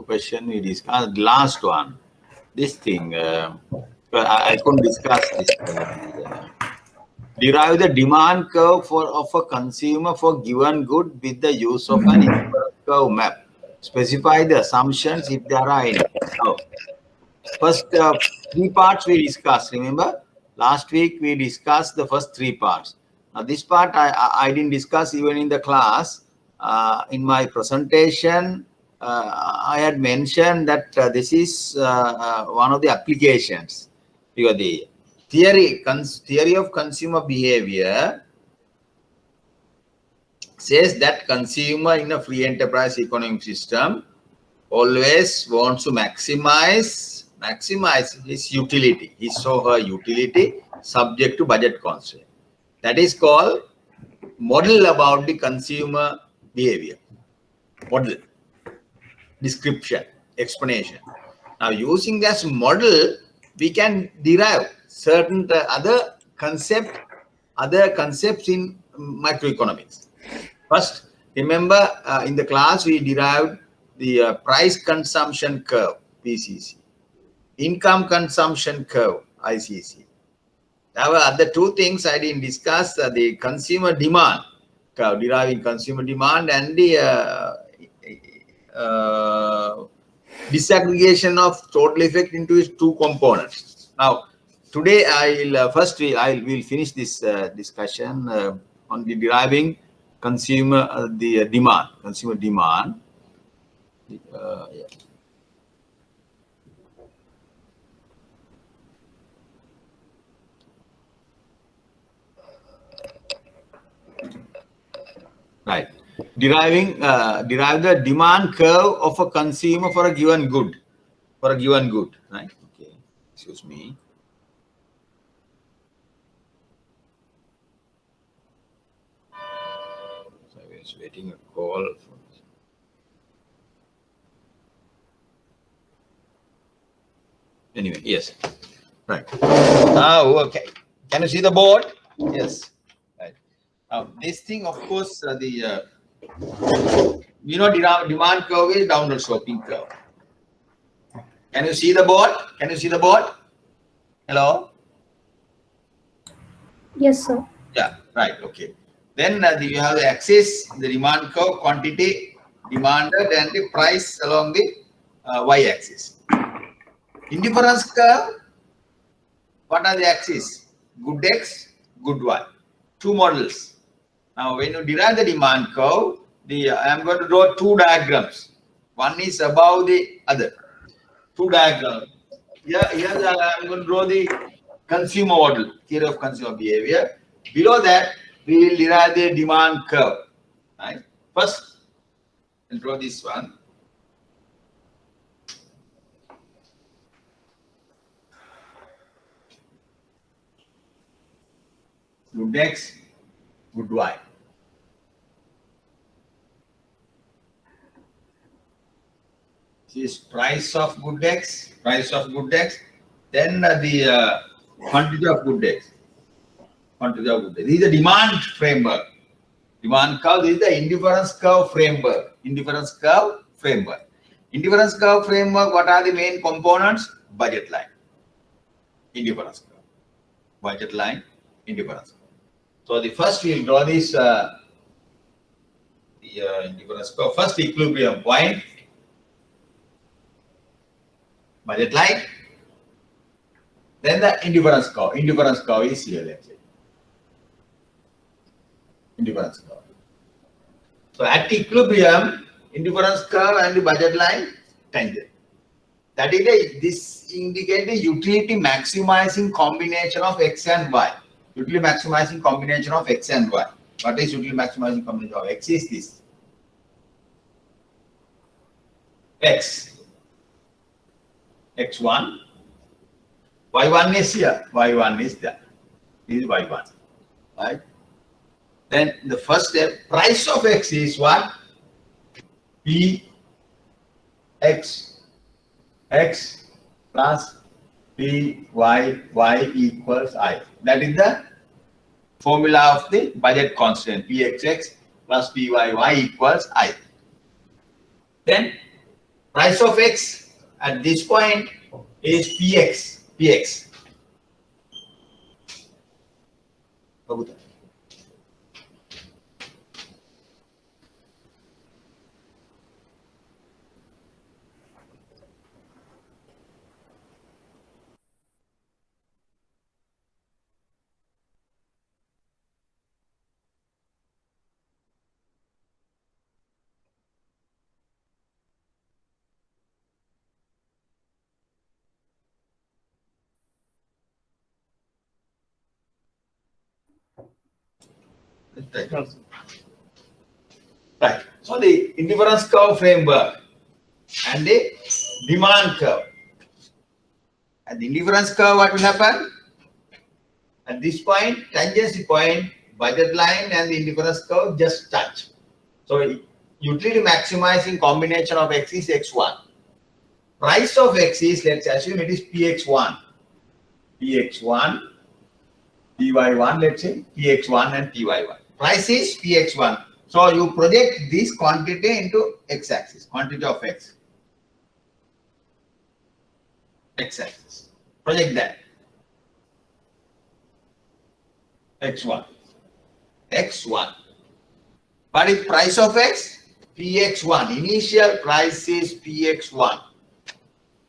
question we discussed. Last one. This thing, I couldn't discuss this. Derive the demand curve of a consumer for given good with the use of an inverse curve map. Specify the assumptions if there are any. So, first three parts we discussed. Remember, last week we discussed the first three parts. Now, this part I didn't discuss even in the class. In my presentation, I had mentioned that this is one of the applications. Because the theory of consumer behavior says that consumer in a free enterprise economic system always wants to maximize his utility, his or her utility, subject to budget constraint. That is called model about the consumer behavior. Model, description, explanation. Now, using this model, we can derive certain other concepts in microeconomics. First, remember in the class we derived the price consumption curve, PCC, income consumption curve, ICC. There were other two things I didn't discuss, the consumer demand curve, deriving consumer demand, and the disaggregation of total effect into its two components. Now, today I will finish this discussion on the deriving consumer consumer demand. Yeah. Right. Derive the demand curve of a consumer for a given good. Right? Okay. Excuse me. So I was waiting a call. Anyway, yes. Right. Oh, okay. Can you see the board? Yes. Right. Now, this thing, of course, demand curve is downward sloping curve. Can you see the board? Hello? Yes, sir. Yeah, right. Okay. Then you have the axis, the demand curve, quantity demanded, and the price along the y-axis. Indifference curve, what are the axes? Good X, good Y. Two models. Now, when you derive the demand curve, I am going to draw two diagrams. One is above the other. Two diagrams. Here I am going to draw the consumer model, theory of consumer behavior. Below that, we will derive the demand curve. Right? First, I'll draw this one. Good X, good Y. This is price of good X, then the quantity of good X. This is the demand framework. Demand curve, this is the indifference curve framework. Indifference curve framework, what are the main components? Budget line, indifference curve. Budget line, indifference curve. So the first we will draw this indifference curve. First equilibrium point, budget line, then the indifference curve. Indifference curve is here, let's say. Indifference curve. So at equilibrium, indifference curve and the budget line tangent. That is this indicates the utility maximizing combination of X and Y. Utility maximizing combination of X and Y. What is utility maximizing combination of X? Is this X, X1, Y1 is here, Y1 is there. This is Y1, right? Then the first step, price of X is what? P X plus P Y equals I. That is the formula of the budget constant. Pxx plus Py equals I. Then Price of X at this point is Px. Right. So the indifference curve framework and the demand curve. At the indifference curve, what will happen? At this point, tangency point, budget line and the indifference curve just touch. So utility maximizing combination of X is X1. Price of X is, let's assume it is Px1. Px1, Py1, let's say Px1 and Py1. Price is Px1. So you project this quantity into x-axis, quantity of X. X-axis. Project that. X1. X1. What is price of X? Px1. Initial price is Px1.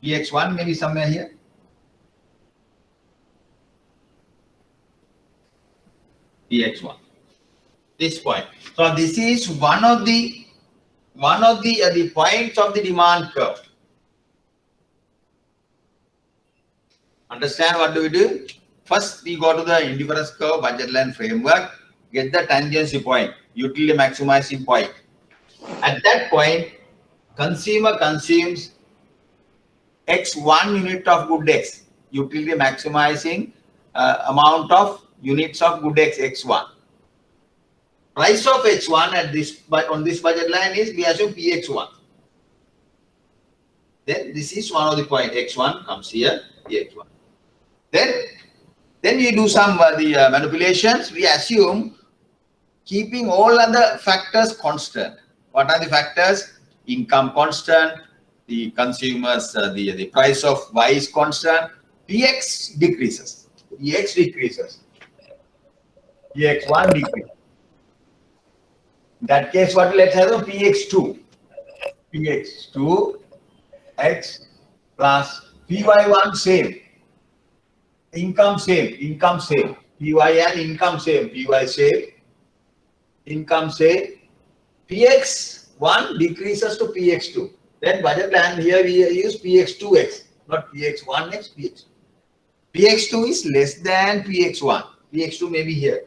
Px1 maybe somewhere here. Px1. This point. So this is one of the points of the demand curve. Understand what do we do? First, we go to the indifference curve, budget line framework, get the tangency point, utility maximizing point. At that point, consumer consumes X1 unit of good X, utility maximizing amount of units of good X, X1. Price of X1 at this on this budget line is, we assume Px1. Then this is one of the point. X1 comes here, Px1. Then we do some manipulations. We assume keeping all other factors constant. What are the factors? Income constant, the consumers, the price of Y is constant, Px decreases. Px decreases. Px1 decreases. In that case, what let's have a Px2. Px2 X plus Py1 same. Income same. Income same. Py and income same. Py same. Income same. Px1 decreases to Px2. Then budget line here we use Px2x, not Px1x, Px2. Px2 is less than Px1. Px2 may be here.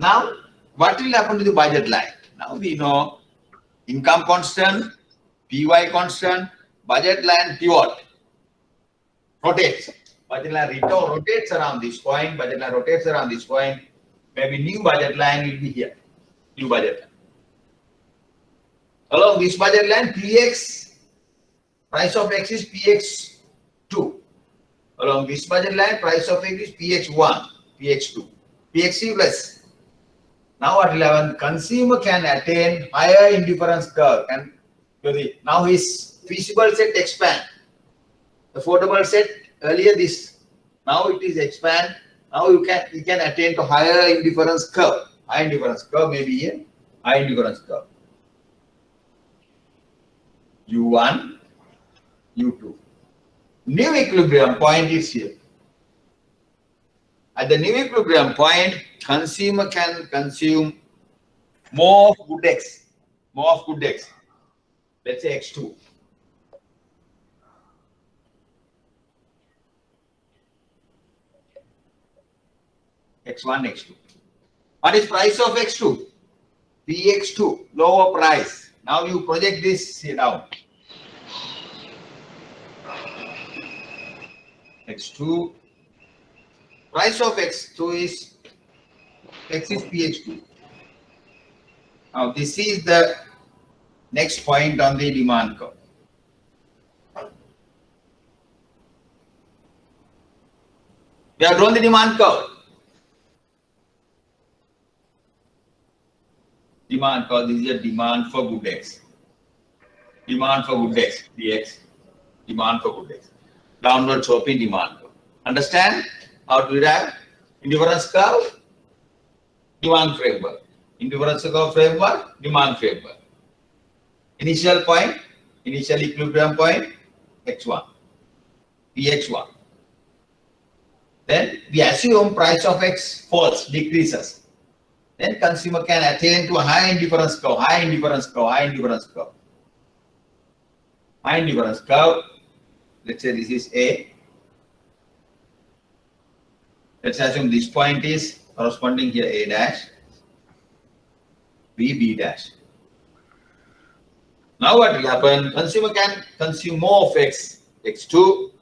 Now, what will happen to the budget line? Now we know income constant, Py constant, budget line pivot, rotates. Budget line rotates around this point, budget line rotates around this point. Maybe new budget line will be here. New budget line. Along this budget line, Px, price of X is Px2. Along this budget line, price of X is Px1, Px2. Px plus. Now what will happen? Consumer can attain higher indifference curve. And now his feasible set expand. Affordable set earlier this. Now it is expand. Now he can attain to higher indifference curve. High indifference curve may be here. High indifference curve. U1, U2. New equilibrium point is here. At the new equilibrium point, consumer can consume more of good X. More of good X. Let's say X2. X1, X2. What is price of X2? Px2, lower price. Now you project this down. X2. Price of X2 is X is Px2. Now this is the next point on the demand curve. We have drawn the demand curve. Demand, because this is a demand for good X. Demand for good X, dx. Demand for good X. Downward sloping demand curve. Understand how to derive indifference curve? Demand framework. Indifference curve framework, demand framework. Initial point, initial equilibrium point, x1, px1. Then we assume price of x falls, decreases. Then consumer can attain to a high indifference curve, high indifference curve, high indifference curve. High indifference curve, let's say this is A. Let's assume this point is corresponding here A dash, B dash. Now what will happen? Consumer can consume more of X, X2.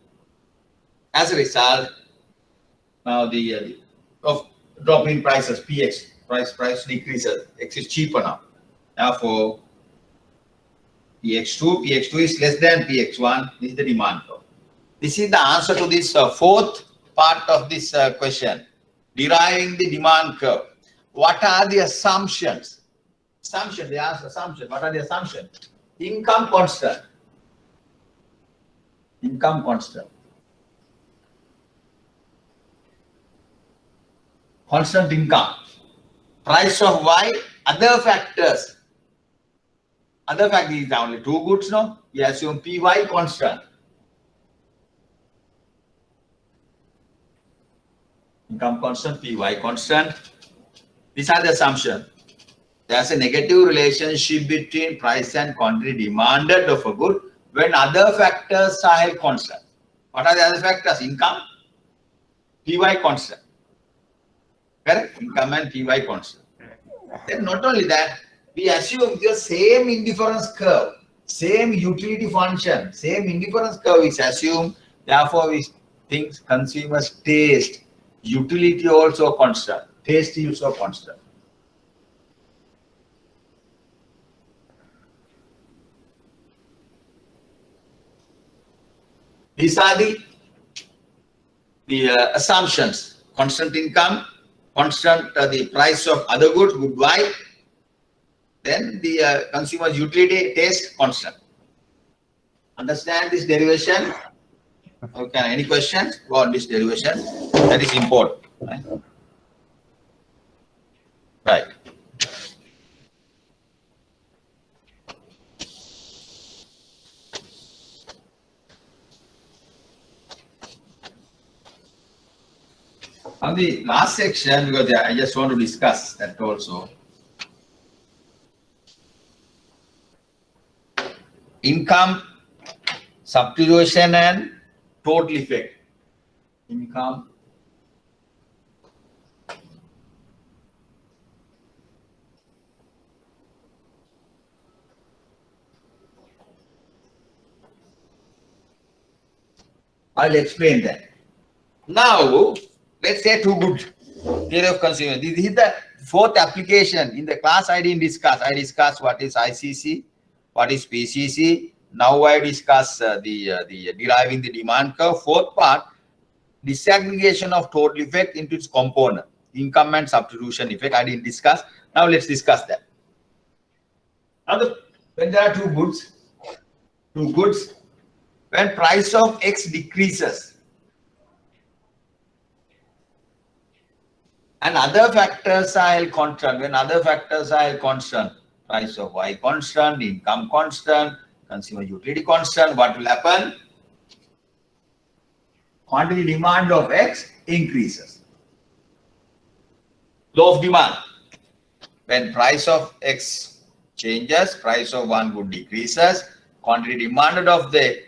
As a result, now the of drop in prices, PX, price decreases. X is cheaper now. Therefore, PX2 is less than PX1. This is the demand curve. This is the answer to this fourth part of this question. Deriving the demand curve. What are the assumptions? They ask assumption. What are the assumptions? Income constant. Income constant. Constant income. Price of Y, other factors. Other factors is only two goods now. We assume PY constant. Income constant, PY constant. These are the assumptions. There's a negative relationship between price and quantity demanded of a good when other factors are held constant. What are the other factors? Income, PY constant. Correct? Income and PY constant. Then not only that, we assume the same indifference curve, same utility function, same indifference curve is assumed. Therefore, we think consumers' taste, utility also constant. Taste is also constant. These are the assumptions. Constant income, constant the price of other goods, good Y. Then the consumer's utility, taste, constant. Understand this derivation? Okay, any questions on this derivation? That is important. Right. On the last section, because I just want to discuss that also. Income, substitution and total effect. Income, I'll explain that. Now, let's say two goods. Theory of consumer. This is the fourth application. In the class I didn't discuss. I discussed what is ICC, what is PCC. Now I discuss the deriving the demand curve. Fourth part, disaggregation of total effect into its component. Income and substitution effect. I didn't discuss. Now let's discuss that. Now when there are two goods, when price of X decreases, and other factors are held constant. When other factors are held constant, price of Y constant, income constant, consumer utility constant, what will happen? Quantity demand of X increases. Law of demand. When price of X changes, price of one good decreases, quantity demanded of that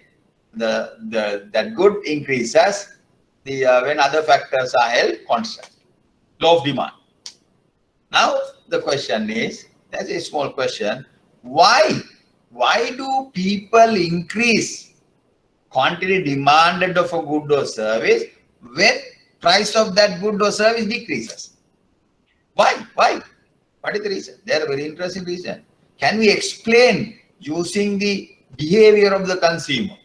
good increases. When other factors are held constant. Law of demand. Now the question is, that's a small question. Why do people increase quantity demanded of a good or service when price of that good or service decreases? Why? What is the reason? They are very interesting reason. Can we explain using the behavior of the consumer?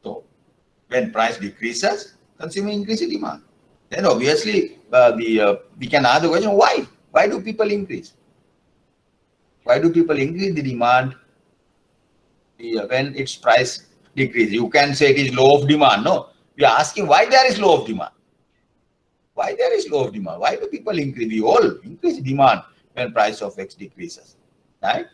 So when price decreases, consumer increases demand. Then obviously we can ask the question, why? Why do people increase? Why do people increase the demand when its price decreases? You can say it is low of demand. No, we are asking why there is low of demand. Why there is low of demand? Why do people increase? We all increase demand when price of X decreases, right?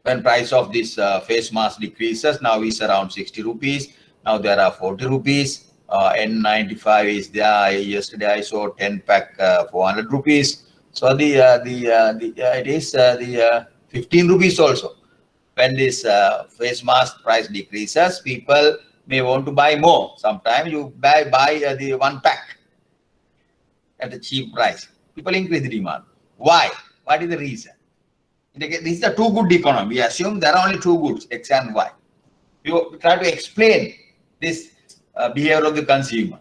When price of this face mask decreases, now is around 60 rupees. Now there are 40 rupees. N95 is there. Yesterday I saw 10 pack 400 rupees. So it is the 15 rupees also. When this face mask price decreases, people may want to buy more. Sometimes you buy the one pack at a cheap price. People increase the demand. Why? What is the reason? This is a two good economy. We assume there are only two goods, X and Y. You try to explain this behavior of the consumer.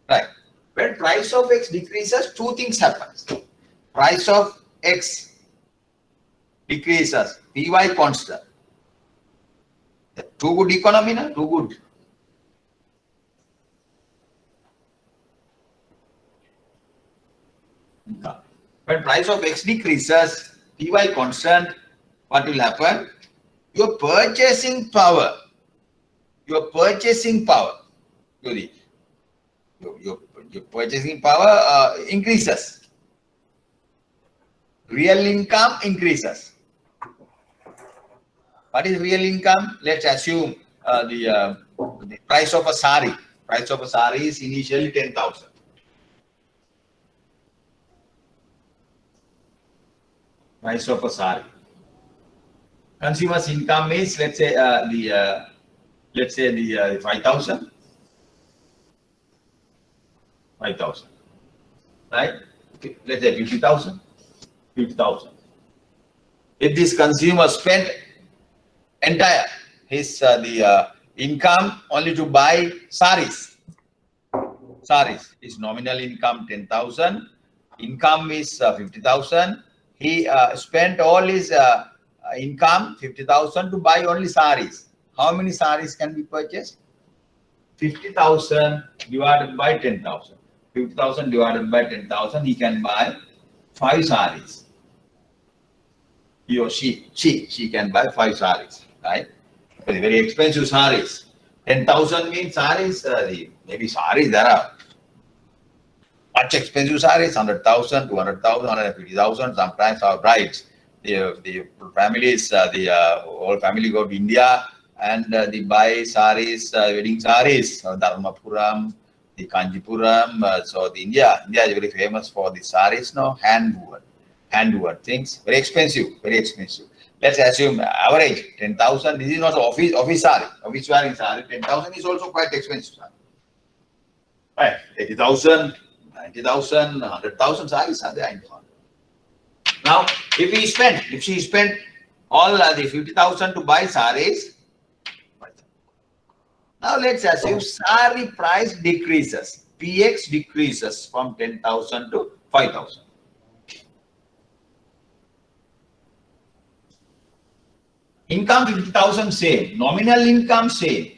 Right. When price of X decreases, two things happen. Price of X decreases, PY constant. Two good economy, na? Two good. When price of X decreases, PY constant, what will happen? Your purchasing power, your purchasing power increases. Real income increases. What is real income? Let's assume the price of a sari. Price of a sari is initially 10,000. Price of a sari. Consumer's income is, let's say the 5,000. 5,000, right? Let's say 50,000. 50,000. If this consumer spent entire his income only to buy saris, his nominal income 10,000, income is 50,000. He spent all his income 50,000 to buy only saris. How many saris can be purchased? 50,000 divided by 10,000. 50,000 divided by 10,000, he can buy 5 saris. He or she can buy 5 saris, right? Very expensive saris. 10,000 means saris, maybe saris there are much expensive saris, 100,000, 200,000, 150,000. Sometimes our brides, the families, the whole family go to India and they buy saris, wedding saris, Dharmapuram, the Kanjipuram. So the India is very famous for the saris, no, handwoven things, very expensive, very expensive. Let's assume average 10,000. This is not office sari, office wearing sari. 10,000 is also quite expensive sari. Right, 80,000, 90,000, 100,000 saris are there. Now, if she spent all the 50,000 to buy saris, now let's assume sari price decreases, PX decreases from 10,000 to 5,000. Income 50,000 same, nominal income same.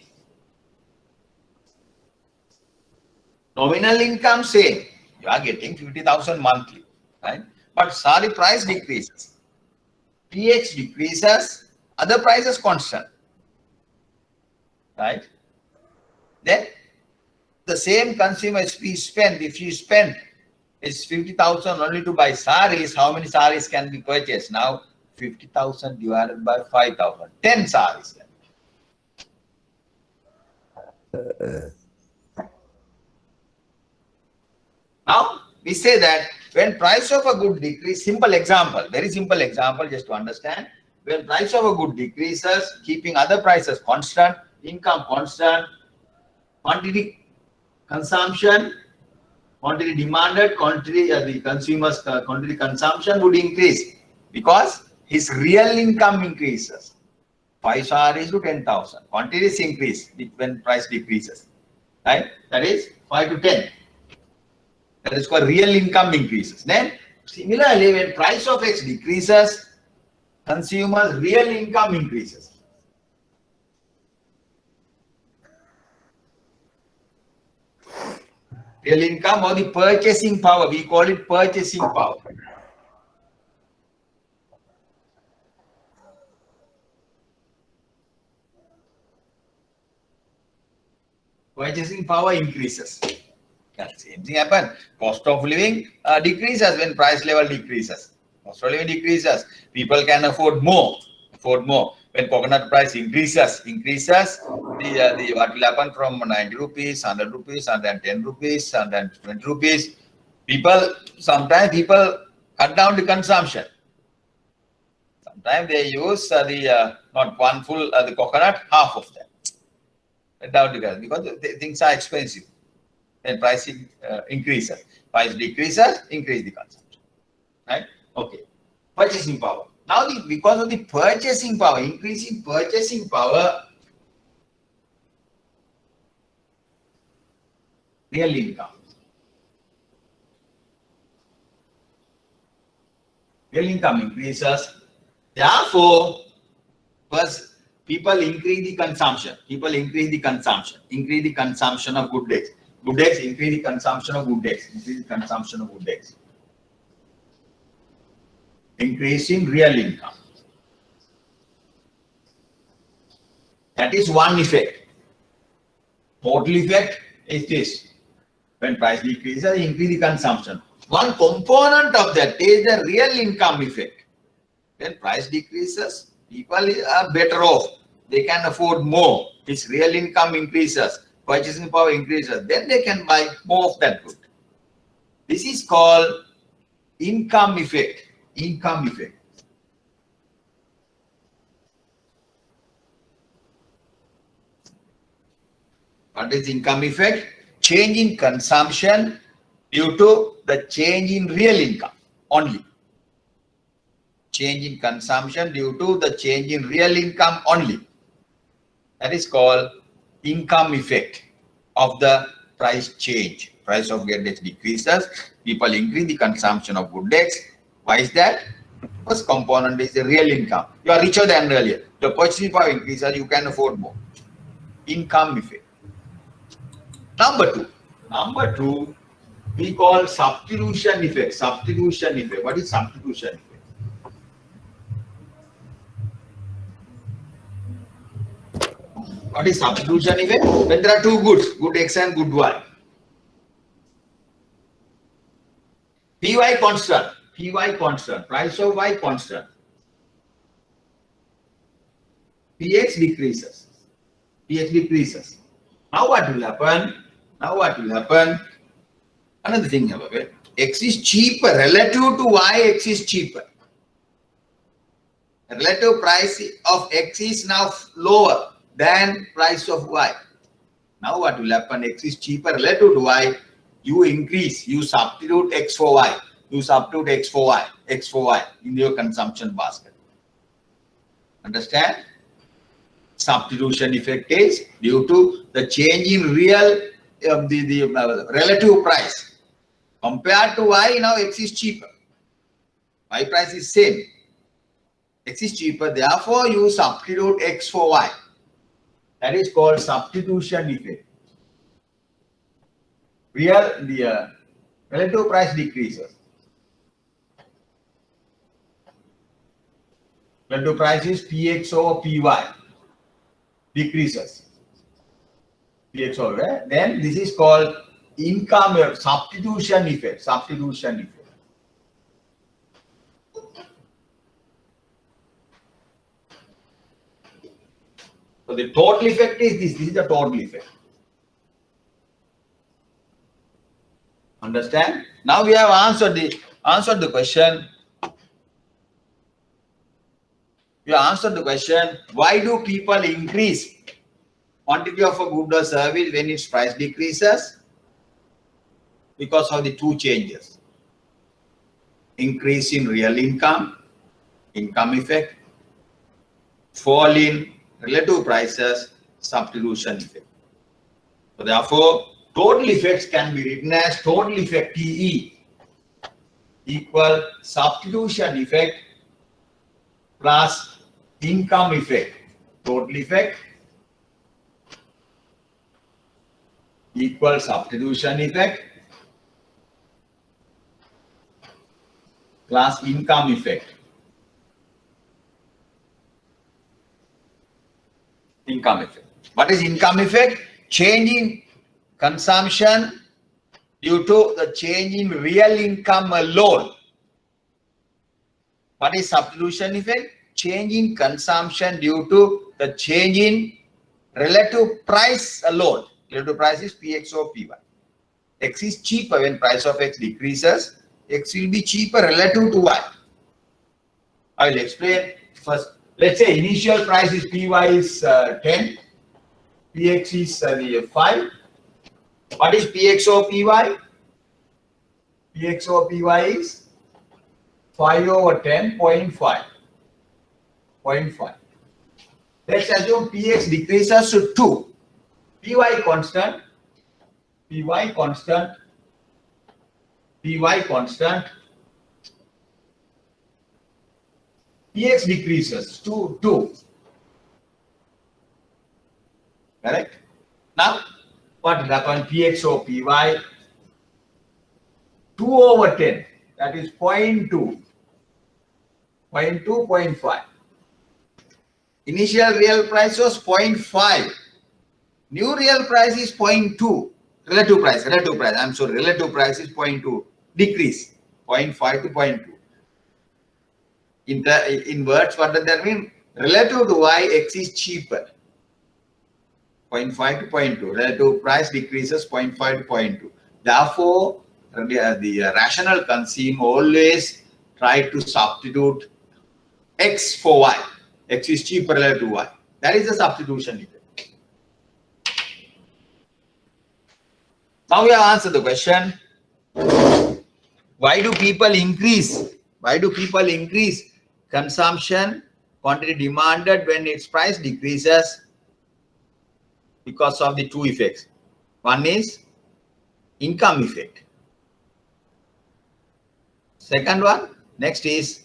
Nominal income same, you are getting 50,000 monthly, right? But sari price decreases, PX decreases, other prices constant, right? Then the same consumer if she spent is 50,000 only to buy saris, how many saris can be purchased? Now 50,000 divided by 5,000, 10 saris. Now we say that when price of a good decrease, simple example, very simple example just to understand, when price of a good decreases, keeping other prices constant, income constant, quantity consumption, quantity demanded, quantity the consumer's quantity consumption would increase because his real income increases. 5 saris to 10,000. Quantities increase when price decreases, right? That is 5 to 10. That is called real income increases. Then similarly, when price of X decreases, consumer's real income increases. Real income or the purchasing power, we call it purchasing power. purchasing power increases. Same thing happens. Cost of living decreases when price level decreases. Cost of living decreases. People can afford more. When coconut price increases, the what will happen from 90 rupees, 100 rupees, 110 rupees, 120 rupees. Sometimes people cut down the consumption. Sometimes they use not one full the coconut, half of them. Cut down because the things are expensive. Then pricing increases. Price decreases, increase the consumption. Right? Okay. Purchasing power. Now, because of the purchasing power, increasing purchasing power, real income. Real income increases. Therefore, first, people increase the consumption. Increase the consumption of goods. Increase the consumption of goods. Increasing real income. That is one effect. Total effect is this. When price decreases, increase the consumption. One component of that is the real income effect. When price decreases, people are better off. They can afford more. Its real income increases. Purchasing power increases. Then they can buy more of that good. This is called income effect. What is income effect? Change in consumption due to the change in real income only. Change in consumption due to the change in real income only. That is called income effect of the price change. Price of goods decreases. People increase the consumption of goods. Why is that? First component is the real income. You are richer than earlier. The purchasing power increases, you can afford more. Income effect. Number two, we call substitution effect. What is substitution effect? What is substitution effect? When there are two goods, good X and good Y. Py constant, price of Y constant. Px decreases. Now what will happen? Another thing, however, X is cheaper relative to Y. X is cheaper. The relative price of X is now lower than price of Y. Now what will happen? X is cheaper relative to Y. You increase. You substitute X for Y. X for Y in your consumption basket. Understand? Substitution effect is due to the change in real relative price. Compared to Y, now X is cheaper. Y price is same. X is cheaper, therefore you substitute X for Y. That is called substitution effect. The relative price decreases. Relative price is Px over Py. Decreases. Px over. Then this is called income substitution effect. So the total effect is this. This is the total effect. Understand? Now we have answered the question. Why do people increase quantity of a good or service when its price decreases? Because of the two changes. Increase in real income effect. Fall in relative prices, substitution effect. So therefore, total effects can be written as total effect TE equal substitution effect plus income effect. Total effect equal substitution effect plus income effect. What is income effect? Change in consumption due to the change in real income alone. What is substitution effect? Change in consumption due to the change in relative price alone. Relative price is Px or Py. X is cheaper when price of X decreases. X will be cheaper relative to Y. I will explain first. Let's say initial price is Py is 10. Px is 5. What is Px or Py? Px or Py is 5 over 10, 0.5. 0.5. Let's assume Px decreases to 2. Py constant. Py constant. Py constant. Px decreases to 2. Correct? Now, what will happen? Px or Py 2 over 10. That is 0.2. 0.2, 0.5. Initial real price was 0.5. New real price is 0.2. Relative price. I'm sorry. Relative price is 0.2. Decrease. 0.5 to 0.2. In words, what does that mean? Relative to Y, X is cheaper. 0.5 to 0.2. Relative price decreases 0.5 to 0.2. Therefore, the rational consumer always try to substitute X for Y. X is cheaper relative to Y. That is the substitution effect. Now we have answered the question. Why do people increase? Why do people increase consumption quantity demanded when its price decreases? Because of the two effects. One is income effect. Second one, next is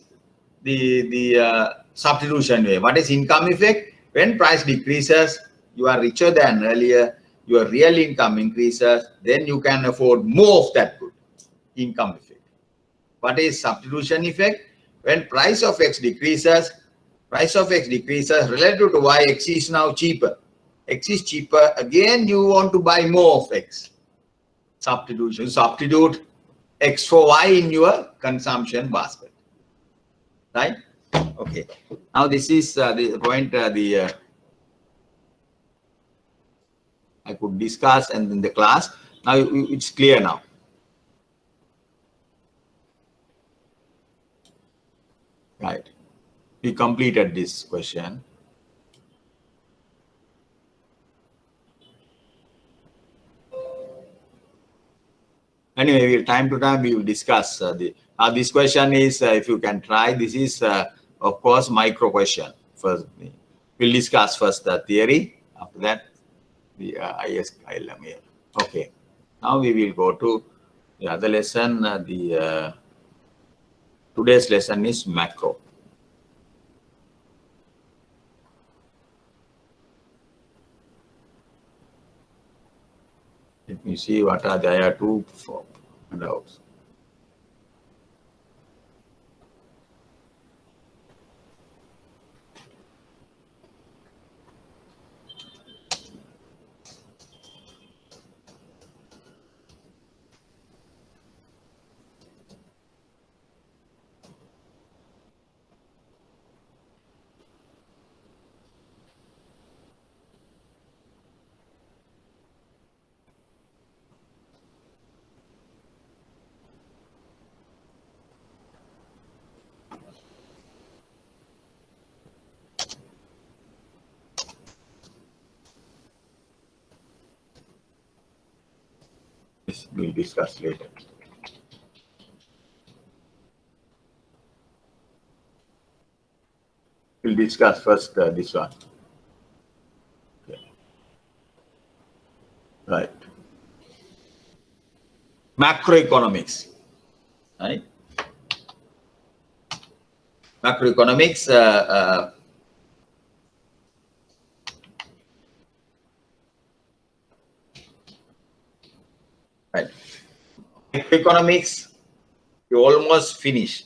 the substitution way. What is income effect? When price decreases, you are richer than earlier, your real income increases, then you can afford more of that good. Income effect. What is substitution effect? When price of X decreases, relative to Y, X is now cheaper. X is cheaper, again you want to buy more of X. Substitution. Substitute X for Y in your consumption basket. Right? Okay. Now this is the point I could discuss and in the class. Now it's clear now. Right. We completed this question. Anyway, time to time we will discuss this question is if you can try. This is of course micro question. First, we'll discuss first the theory. After that, the ISILM here. Okay. Now we will go to the other lesson. Today's lesson is macro. Let me see what are there two handouts. We'll discuss later. We'll discuss first this one. Okay. Right. Macroeconomics. Right. Macroeconomics. Right. Economics, you almost finish.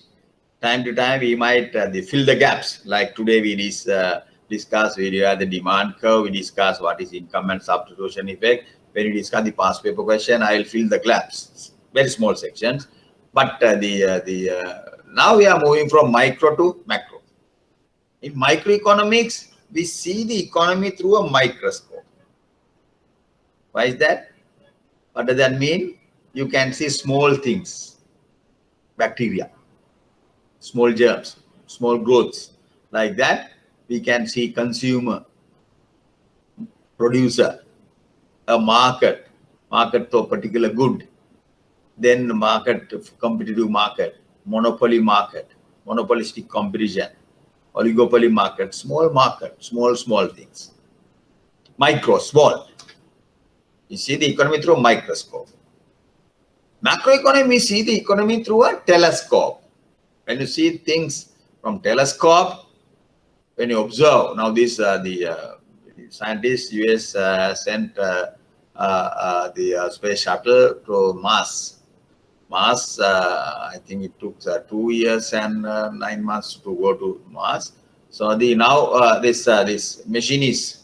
Time to time, we might fill the gaps. Like today, we discuss, we have the demand curve. We discuss what is income and substitution effect. when you discuss the past paper question, I will fill the gaps, very small sections. But now we are moving from micro to macro. In microeconomics, we see the economy through a microscope. Why is that? What does that mean? You can see small things, bacteria, small germs, small growths. Like that, we can see consumer, producer, a market to a particular good, then market, competitive market, monopoly market, monopolistic competition, oligopoly market, small things. Micro, small. You see the economy through a microscope. Macroeconomy, we see the economy through a telescope. When you see things from telescope, when you observe, now this the scientists, US sent the space shuttle to Mars. I think it took 2 years and 9 months to go to Mars. So this machine is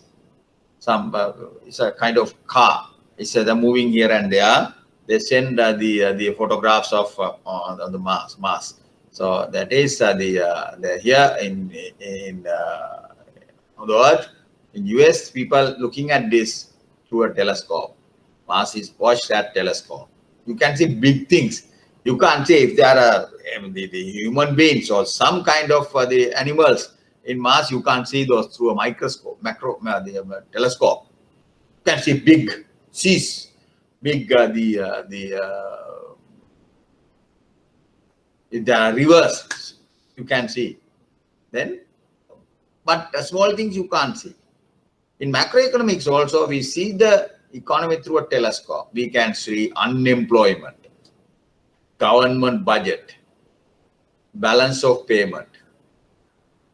it's a kind of car. It's they're moving here and there. They send the photographs of on the Mars. So that is they're here on the Earth. In US, people looking at this through a telescope. Mars is watched that telescope. You can see big things. You can't say if they are the human beings or some kind of the animals in Mars. You can't see those through a microscope, telescope. You can see big seas, big the rivers. You can see then, but small things you can't see. In macroeconomics also, we see the economy through a telescope. We can see unemployment, government budget, balance of payment,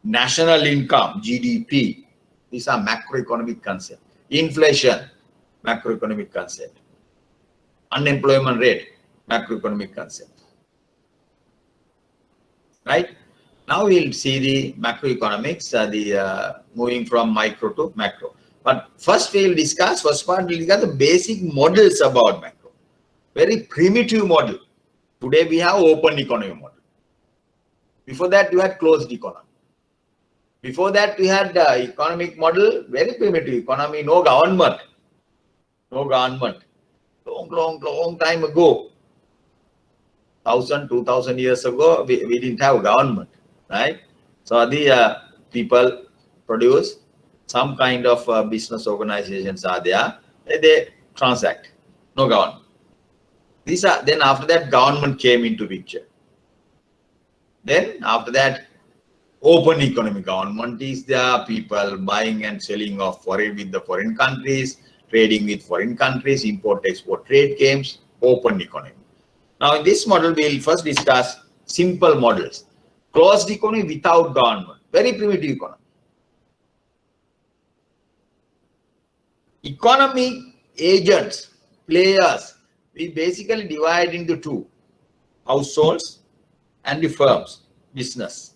national income, GDP. These are macroeconomic concepts. Inflation, macroeconomic concept. Unemployment rate, macroeconomic concept. Right? Now we'll see the macroeconomics, moving from micro to macro. But first we'll discuss, first part we'll discuss the basic models about macro. Very primitive model. Today we have open economy model. Before that you had closed economy. Before that we had economic model, very primitive economy, no government. No government. Long time ago. 1,000, 2,000 years ago, we didn't have government. Right? So the people produce some kind of business organizations are there. They transact. No government. These are then after that government came into picture. Then after that open economy, government is there. People buying and selling of with the foreign countries, trading with foreign countries, import-export trade games, open economy. Now in this model we will first discuss simple models. Closed economy without government, very primitive economy. Economic agents, players, we basically divide into two: households and the firms, business,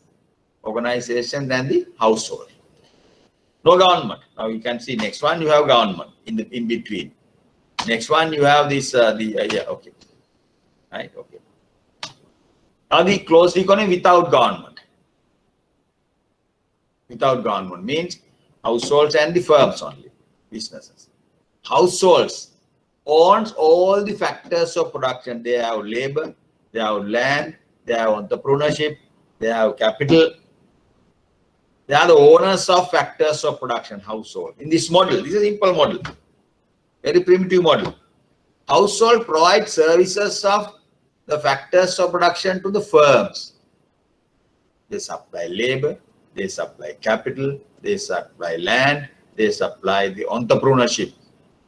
organization, and the household. No government. Now you can see next one you have government in between. Next one you have this okay, right, okay. Now the closed economy without government. Without government means households and the firms only, businesses. Households owns all the factors of production. They have labor, they have land, they have entrepreneurship, they have capital. They are the owners of factors of production, household. In this model, this is a simple model, very primitive model. Household provides services of the factors of production to the firms. They supply labor, they supply capital, they supply land, they supply the entrepreneurship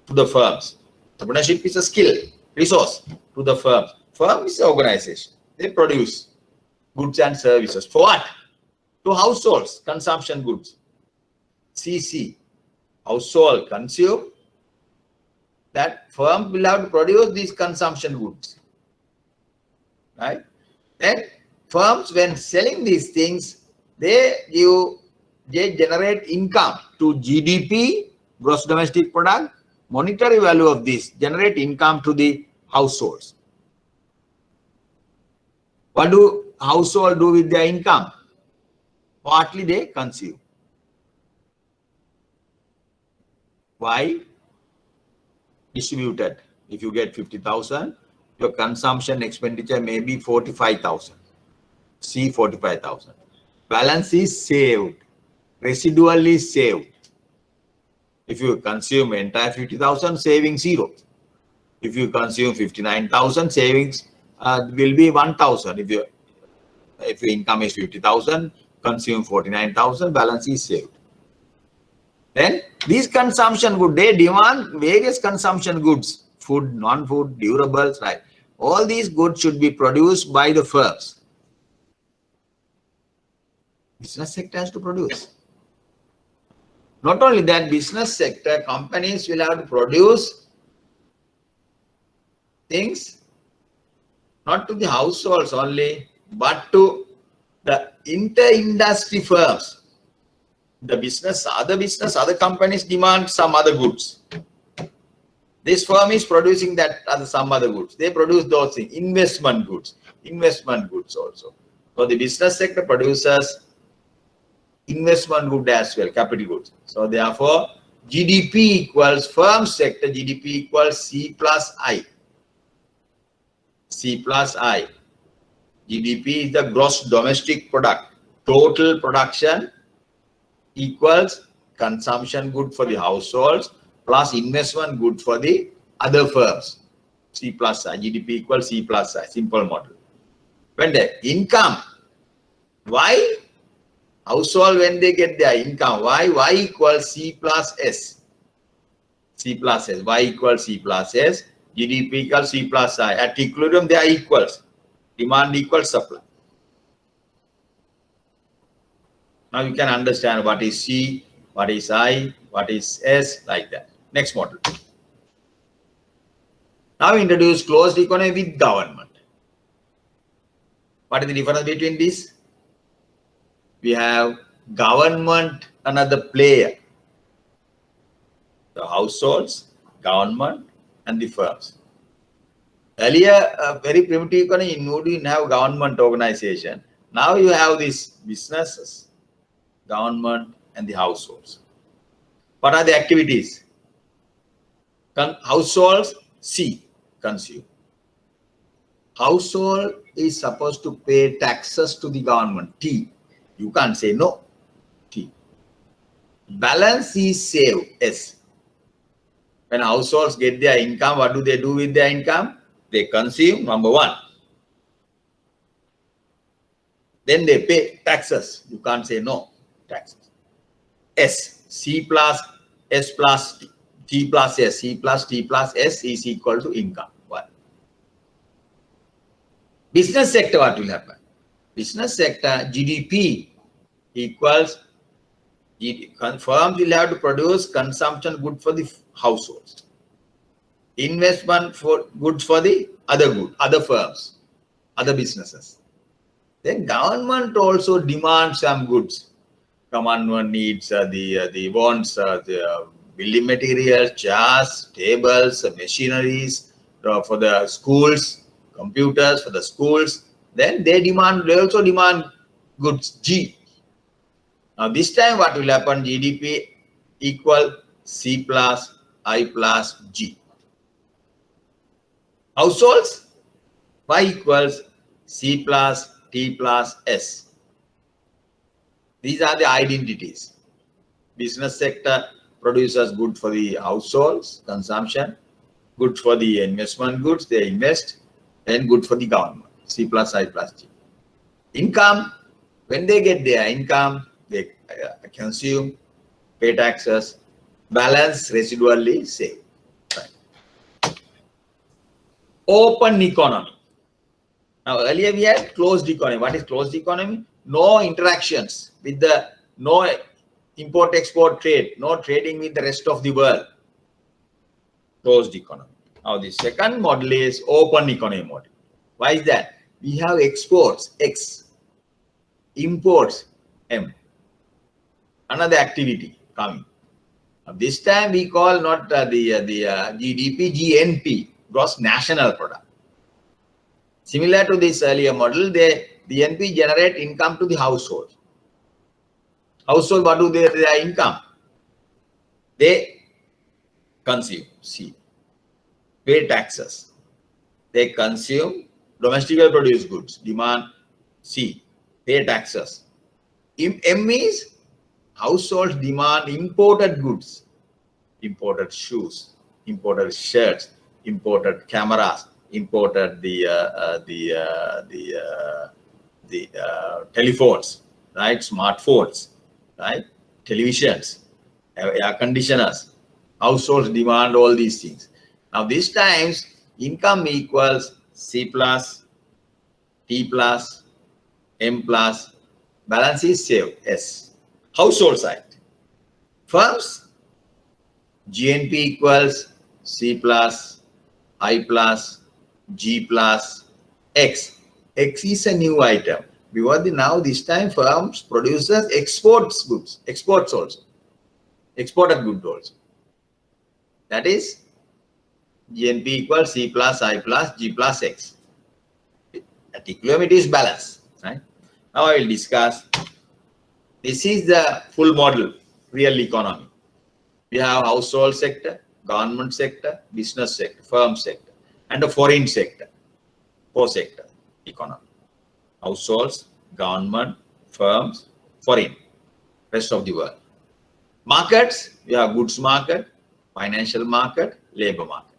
to the firms. Entrepreneurship is a skill, resource to the firms. Firm is an organization. They produce goods and services. For what? To households, consumption goods. CC, household consume. That firm will have to produce these consumption goods. Right? Then firms, when selling these things, they generate income to GDP, gross domestic product, monetary value of this generate income to the households. What do household do with their income? Partly they consume. Why? Distributed. If you get 50,000, your consumption expenditure may be 45,000. See 45,000. Balance is saved. Residual is saved. If you consume entire 50,000, saving 0. If you consume 59,000, savings will be 1,000. If your income is 50,000, consume 49,000, balance is saved. Then these consumption goods, they demand various consumption goods, food, non-food, durables, right? All these goods should be produced by the firms. Business sector has to produce. Not only that, business sector, companies will have to produce things not to the households only, but to the inter-industry firms. Other companies demand some other goods. This firm is producing some other goods. They produce those things, investment goods also. So the business sector produces investment good as well, capital goods. So therefore, GDP equals firm sector, GDP equals C plus I. C plus I. GDP is the gross domestic product. Total production equals consumption good for the households plus investment good for the other firms. C plus I. GDP equals C plus I. Simple model. When the income, why? Household, when they get their income, y equals C plus S. C plus S. Y equals C plus S. GDP equals C plus I. At equilibrium, they are equals. Demand equals supply. Now you can understand what is C, what is I, what is S, like that. Next model. Now we introduce closed economy with government. What is the difference between these? We have government, another player. The households, government, and the firms. Earlier, a very primitive economy, you didn't have government organization. Now you have these businesses, government, and the households. What are the activities? Households, C, consume. Household is supposed to pay taxes to the government, T. You can't say no, T. Balance is saved, S. When households get their income, what do they do with their income? They consume, number one. Then they pay taxes. You can't say no, taxes. S, C plus S plus T plus S. C plus T plus S is equal to income. One. Business sector, what will happen? Business sector, GDP equals, firms will have to produce consumption good for the households. Investment for goods for the other firms, other businesses. Then government also demands some goods. Government needs wants the building materials, chairs, tables, machineries for the schools, computers for the schools. Then they also demand goods, G. Now this time what will happen? GDP equal C plus I plus G. Households, Y equals C plus T plus S. These are the identities. Business sector produces good for the households, consumption, good for the investment goods, they invest, and good for the government, C plus I plus G. Income, when they get their income, they consume, pay taxes, balance residually save. Right. Open economy. Now earlier we had closed economy. What is closed economy? No interactions with no import-export trade, no trading with the rest of the world. Closed economy. Now the second model is open economy model. Why is that? We have exports, X, imports, M. Another activity coming. This time we call not the GDP, GNP, gross national product. Similar to this earlier model, the NP generate income to the household. Household, what do their income? They consume, C. Pay taxes. They consume domestically produced goods. Demand, C. Pay taxes. M is households demand imported goods, imported shoes, imported shirts, imported cameras, imported the telephones, right? Smartphones, right? Televisions, air conditioners. Households demand all these things. Now, these times income equals C plus, T plus, M plus, balance is saved, S. Household side. Firms, GNP equals C plus, I plus, G plus, X. X is a new item. Because now this time firms produces exports goods, exports also, exported goods also. That is GNP equals C plus, I plus, G plus X. At equilibrium it is balanced, right? Now I will discuss. This is the full model, real economy. We have household sector, government sector, business sector, firm sector, and the foreign sector, four sector economy. Households, government, firms, foreign, rest of the world. Markets, we have goods market, financial market, labor market.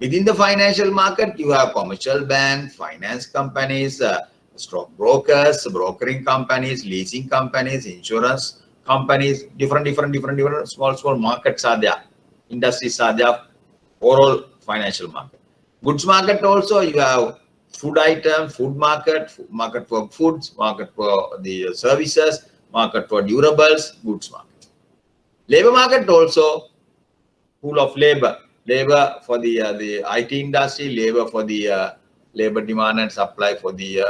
Within the financial market, you have commercial banks, finance companies, stock brokers, brokering companies, leasing companies, insurance companies, different small markets are there. Industries are there, overall financial market. Goods market also, you have food item, food market, market for foods, market for the services, market for durables, goods market. Labor market also, pool of labor for the IT industry, labor for the labor demand and supply for the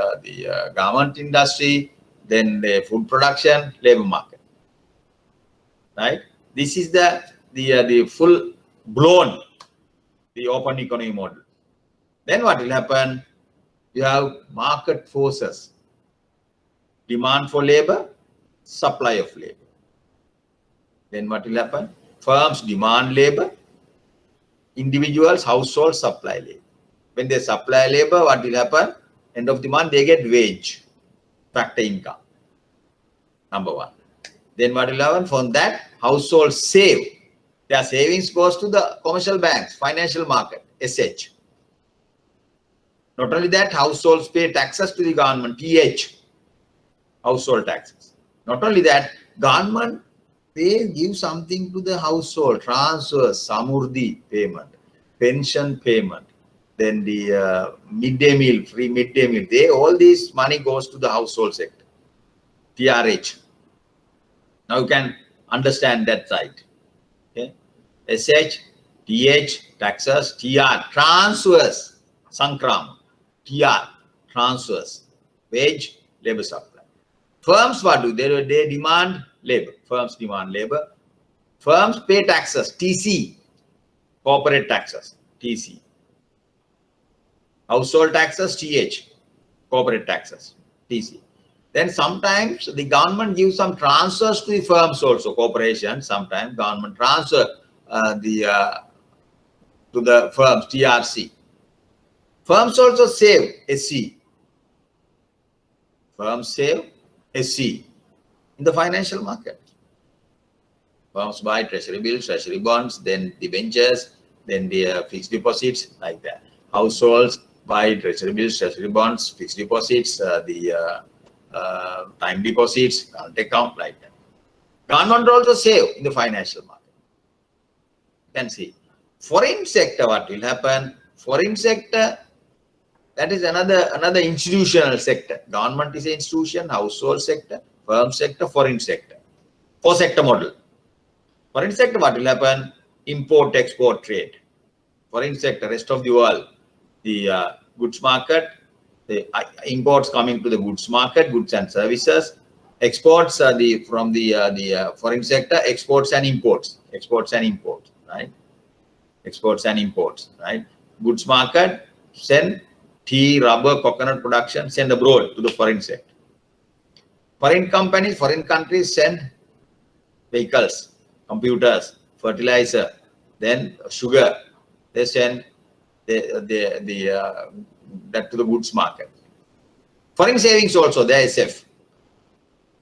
garment industry, then the food production, labor market. Right? This is the full blown, the open economy model. Then what will happen? You have market forces, demand for labor, supply of labor. Then what will happen? Firms demand labor, individuals, households supply labor. When they supply labor, what will happen? End of the month, they get wage, factor income. Number one. Then what will happen? From that, households save. Their savings goes to the commercial banks, financial market, SH. Not only that, households pay taxes to the government, TH, household taxes. Not only that, government, they give something to the household, transfers, samurdhi payment, pension payment, then the midday meal, free midday meal. All this money goes to the household sector, TRH. Now you can understand that side. Okay. SH, TH, taxes, TR, transfers, Sankram, TR, transfers, wage, labor supply. Firms, what do? They demand labor. Firms demand labor. Firms pay taxes, TC, corporate taxes, TC. Household taxes, TH, corporate taxes, TC. Then sometimes the government gives some transfers to the firms also, corporations. Sometimes government transfer to the firms, TRC. Firms also save, SC. Firms save, SC in the financial market. Firms buy treasury bills, treasury bonds, then debentures, then the fixed deposits, like that. Households buy treasury bills, treasury bonds, fixed deposits, time deposits, current account, like that. Government also save in the financial market. You can see. Foreign sector, what will happen? Foreign sector, that is another institutional sector. Government is an institution, household sector, firm sector, foreign sector. Four sector model. Foreign sector, what will happen? Import, export, trade. Foreign sector, rest of the world. The goods market, the imports coming to the goods market, goods and services. Exports are from the foreign sector, exports and imports, right? Exports and imports, right? Goods market, send tea, rubber, coconut production, send abroad to the foreign sector. Foreign companies, foreign countries send vehicles, computers, fertilizer, then sugar. They send that to the goods market. Foreign savings also, the SF.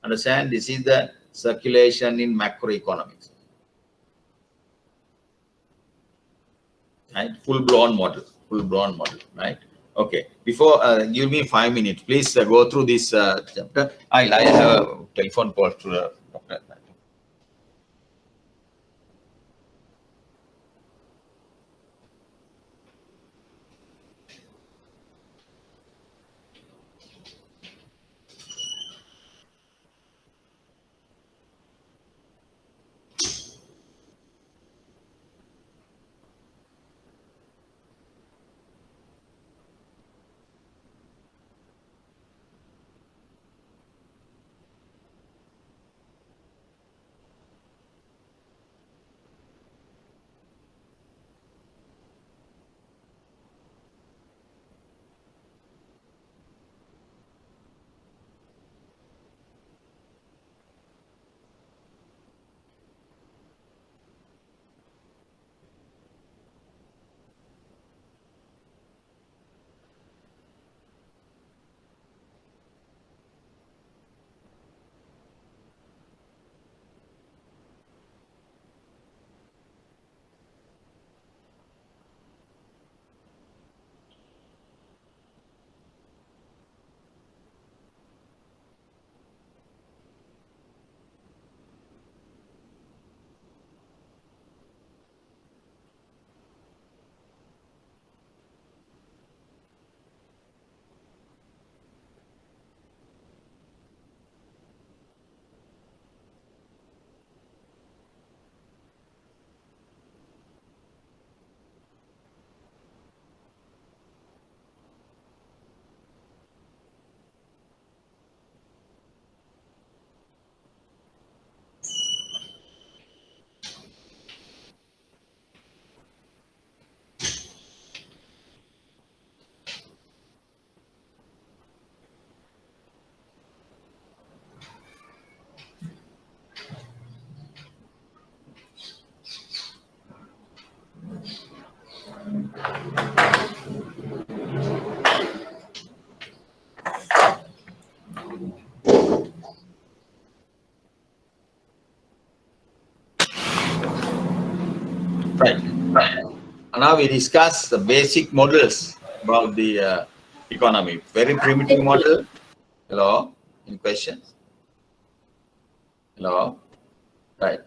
Understand? This is the circulation in macroeconomics. Right? Full-blown model, right? Okay. Before, give me 5 minutes. Please go through this chapter. I have a telephone call to the doctor. Right. Now we discuss the basic models about the economy. Very primitive model. Hello? Any questions? Hello? Right.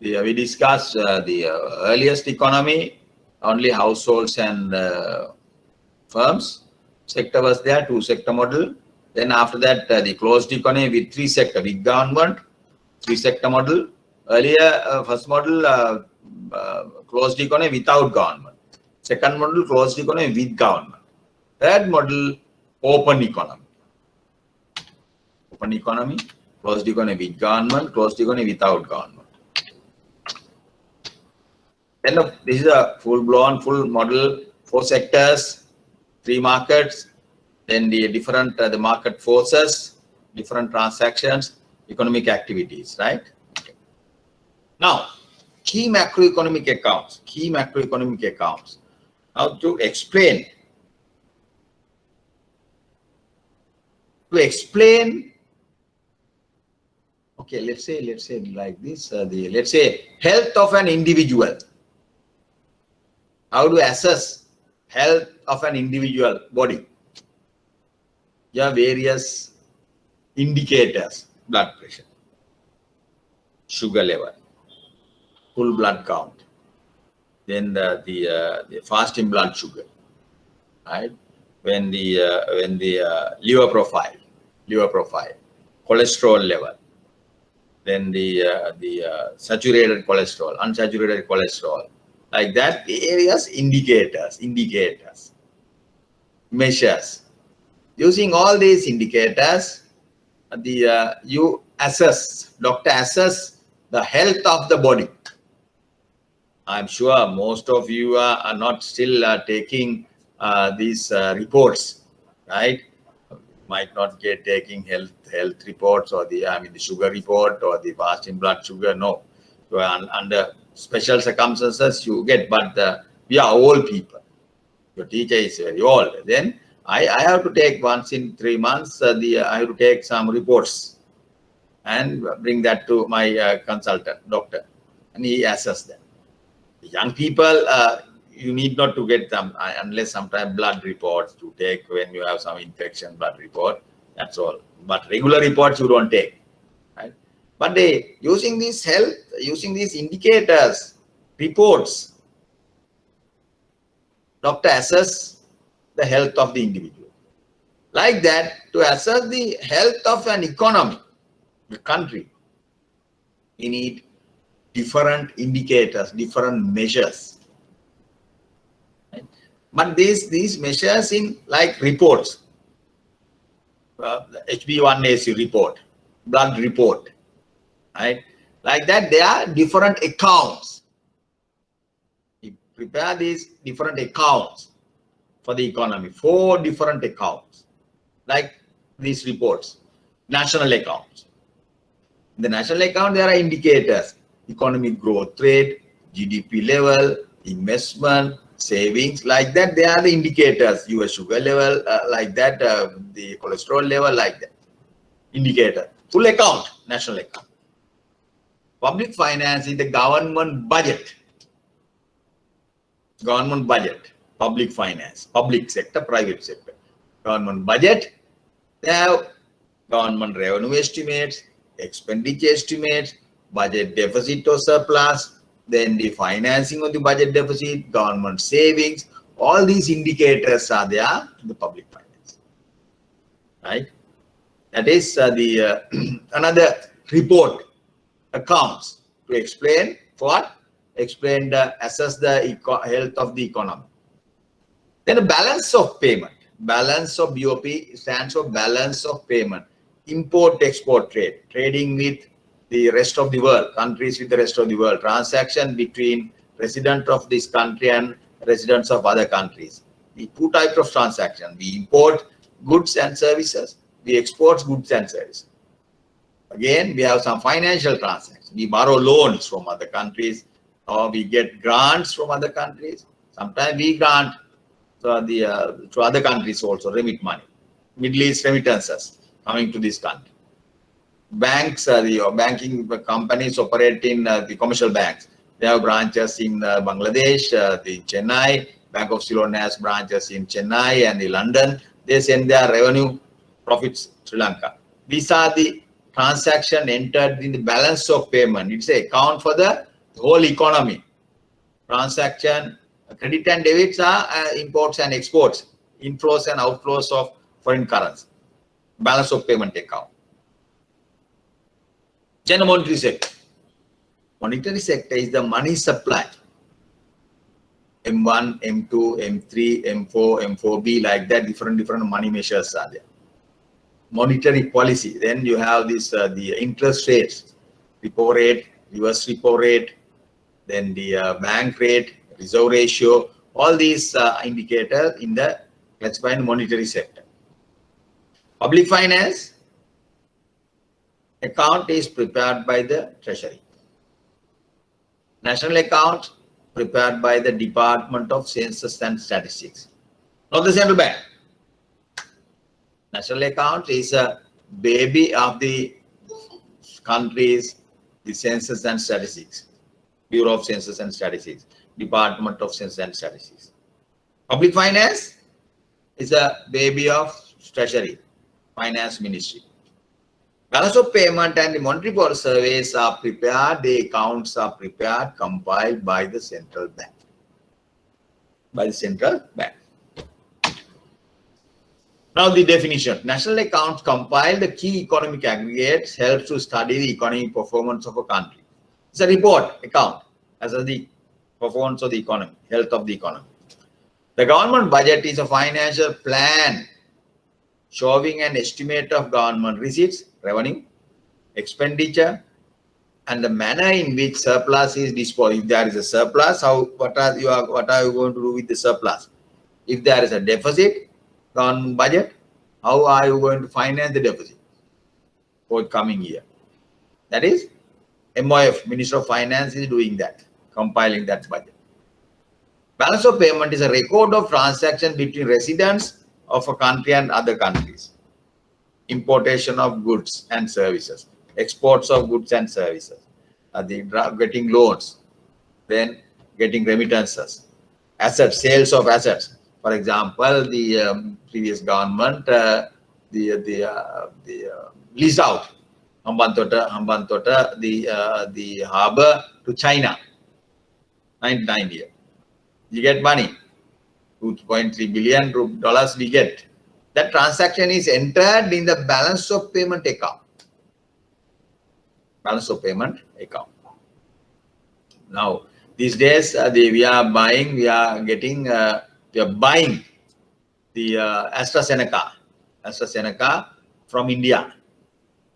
We discussed the earliest economy, only households and firms. Sector was there, two-sector model. Then after that, the closed economy with three sector, with government, three-sector model. Earlier, first model, closed economy without government. Second model, closed economy with government. Third model, open economy. Open economy, closed economy with government, closed economy without government. Then this is a full-blown, full model, 4 sectors, 3 markets, then the different the market forces, different transactions, economic activities, right? Okay. Now, key macroeconomic accounts. Now to explain okay, let's say like this, let's say health of an individual. How to assess health of an individual body? There are various indicators: blood pressure, sugar level, full blood count, then the fasting blood sugar, right? When the liver profile, cholesterol level, then the saturated cholesterol, unsaturated cholesterol, like that. Various indicators, measures. Using all these indicators, you assess the health of the body. I'm sure most of you are not still taking these reports, right? Might not get taking health reports or the the sugar report or the fasting blood sugar. No, so under special circumstances you get, but we are old people. Your teacher is very old. Then I have to take once in 3 months. I have to take some reports and bring that to my consultant doctor, and he assesses them. Young people, you need not to get them unless sometimes blood reports to take when you have some infection, blood report, that's all. But regular reports you don't take, right? But using these indicators, reports, doctor assess the health of the individual. Like that, to assess the health of an economy, the country, we need different indicators, different measures. But these measures in like reports, HB1AC report, blood report, right? Like that, there are different accounts. We prepare these different accounts for the economy, 4 different accounts, like these reports, national accounts. In the national account, there are indicators: economic growth rate, GDP level, investment, savings, like that. They are the indicators. Your sugar level, like that, the cholesterol level, like that. Indicator. Full account, national account. Public finance is the government budget. Government budget, public finance, public sector, private sector. Government budget, they have government revenue estimates, expenditure estimates, budget deficit or surplus, then the financing of the budget deficit, government savings, all these indicators are there in the public finance, right? That is the another report, accounts, to explain what? Explain assess the health of the economy. Then a balance of payment. Balance of BOP stands for balance of payment. Import-export trade, trading with the rest of the world, countries with the rest of the world, transaction between residents of this country and residents of other countries. The 2 types of transaction. We import goods and services. We export goods and services. Again, we have some financial transactions. We borrow loans from other countries, or we get grants from other countries. Sometimes we grant to other countries also, remit money. Middle East remittances coming to this country. Banks, the banking companies operate in the commercial banks. They have branches in Bangladesh, the Chennai. Bank of Ceylon has branches in Chennai and in London. They send their revenue profits to Sri Lanka. These are the transaction entered in the balance of payment. It's an account for the whole economy. Transaction, credit and debits are imports and exports, inflows and outflows of foreign currency. Balance of payment account. Then the monetary sector. Monetary sector is the money supply. M1, M2, M3, M4, M4B, like that, different money measures are there. Monetary policy. Then you have this the interest rates, repo rate, reverse repo rate, then the bank rate, reserve ratio, all these indicators in the classified monetary sector. Public finance account is prepared by the Treasury. National account prepared by the Department of Census and Statistics, not the central bank. National account is a baby of the countries, the Census and Statistics, Bureau of Census and Statistics, Department of Census and Statistics. Public finance is a baby of Treasury, Finance Ministry. Balance of payment and the monetary policy surveys are prepared, the accounts are prepared, compiled by the central bank. Now the definition. National accounts compile the key economic aggregates, helps to study the economic performance of a country. It's a report account as of the performance of the economy, health of the economy. The government budget is a financial plan showing an estimate of government receipts, revenue, expenditure, and the manner in which surplus is disposed. If there is a surplus, what are you going to do with the surplus? If there is a deficit on budget, how are you going to finance the deficit for the coming year? That is MOF, Minister of Finance, is doing that, compiling that budget. Balance of payment is a record of transactions between residents of a country and other countries. Importation of goods and services, exports of goods and services, getting loans, then getting remittances, assets, sales of assets. For example, the previous government, the lease out Hambantota, the harbor to China, 99 years. You get money, $2.3 billion we get. That transaction is entered in the balance of payment account. Balance of payment account. Now, these days, we are buying the AstraZeneca from India.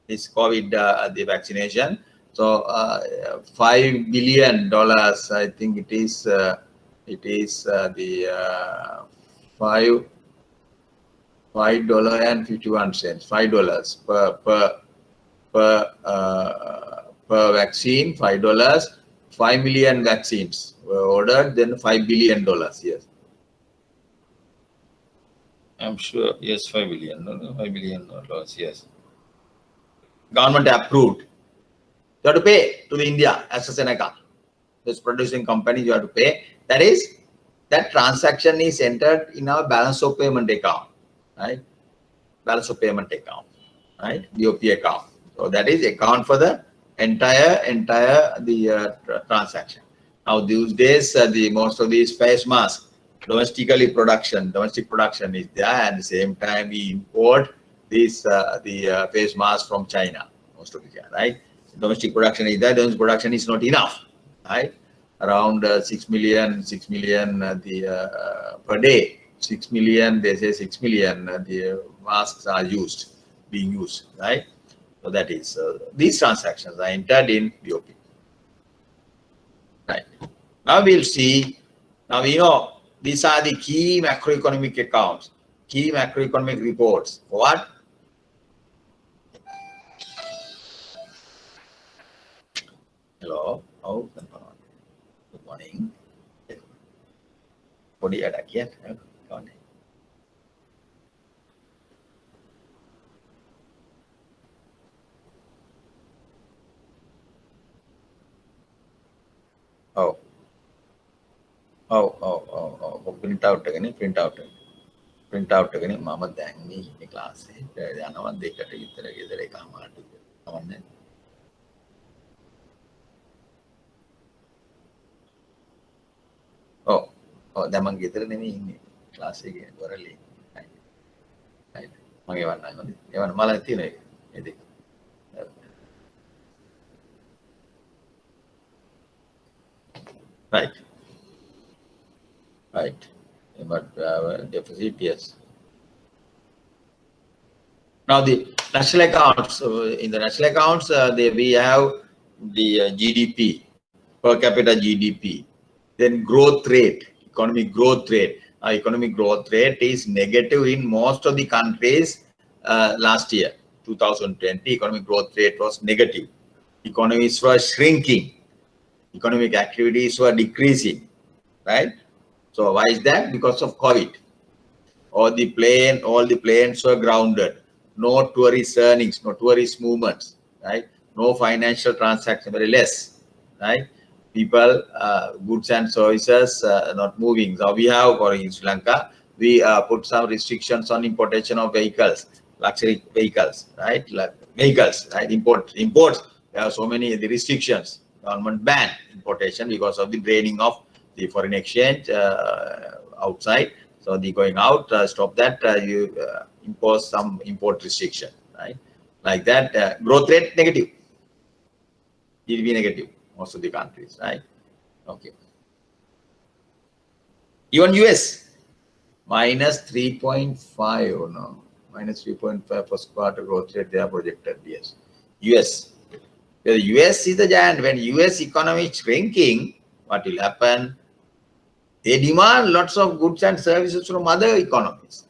This COVID, the vaccination. So, $5 billion, I think it is the $5.51, $5 per vaccine, $5, 5 million vaccines were ordered, then $5 billion, yes. I'm sure, yes, 5 billion, $5 billion, yes. Government approved. You have to pay to the India, AstraZeneca. This producing company, you have to pay. That transaction is entered in our balance of payment account, right? Balance of payment account, right? BOP account. So that is account for the entire transaction. Now these days, most of these face masks, domestic production is there, and at the same time we import this the face mask from China, most of it, right? Domestic production is there. Domestic production is not enough, right? Around 6 million per day. 6 million, they say 6 million the masks are being used, right? So that is these transactions are entered in BOP. Right. Now we'll see. Now we know these are the key macroeconomic accounts, key macroeconomic reports. What? Hello. Oh, good morning. Body attack yet? Oh, print out again, print out again. Mama dang me in class. I know they cut it. Oh, the monkey in class again. Right. Evan Malatina. Right. Right. But deficit, yes. Now the national accounts. In the national accounts, we have the GDP, per capita GDP, then growth rate, economic growth rate. Economic growth rate is negative in most of the countries last year, 2020. Economic growth rate was negative. Economies were shrinking. Economic activities were decreasing, right? So why is that? Because of COVID. All the planes were grounded. No tourist earnings, no tourist movements, right? No financial transaction, very less, right? People, goods and services not moving. So we have, for in Sri Lanka, we put some restrictions on importation of vehicles, luxury vehicles, right? Like vehicles, right? Imports. There are so many restrictions. Government banned importation because of the draining of the foreign exchange outside. So the going out, stop that. You impose some import restriction, right? Like that. Growth rate negative. GDP negative. Most of the countries, right? Okay. Even US minus 3.5 or no, minus 3.5 first quarter growth rate they are projected. Yes. US. The US is the giant. When US economy is shrinking, what will happen? They demand lots of goods and services from other economies.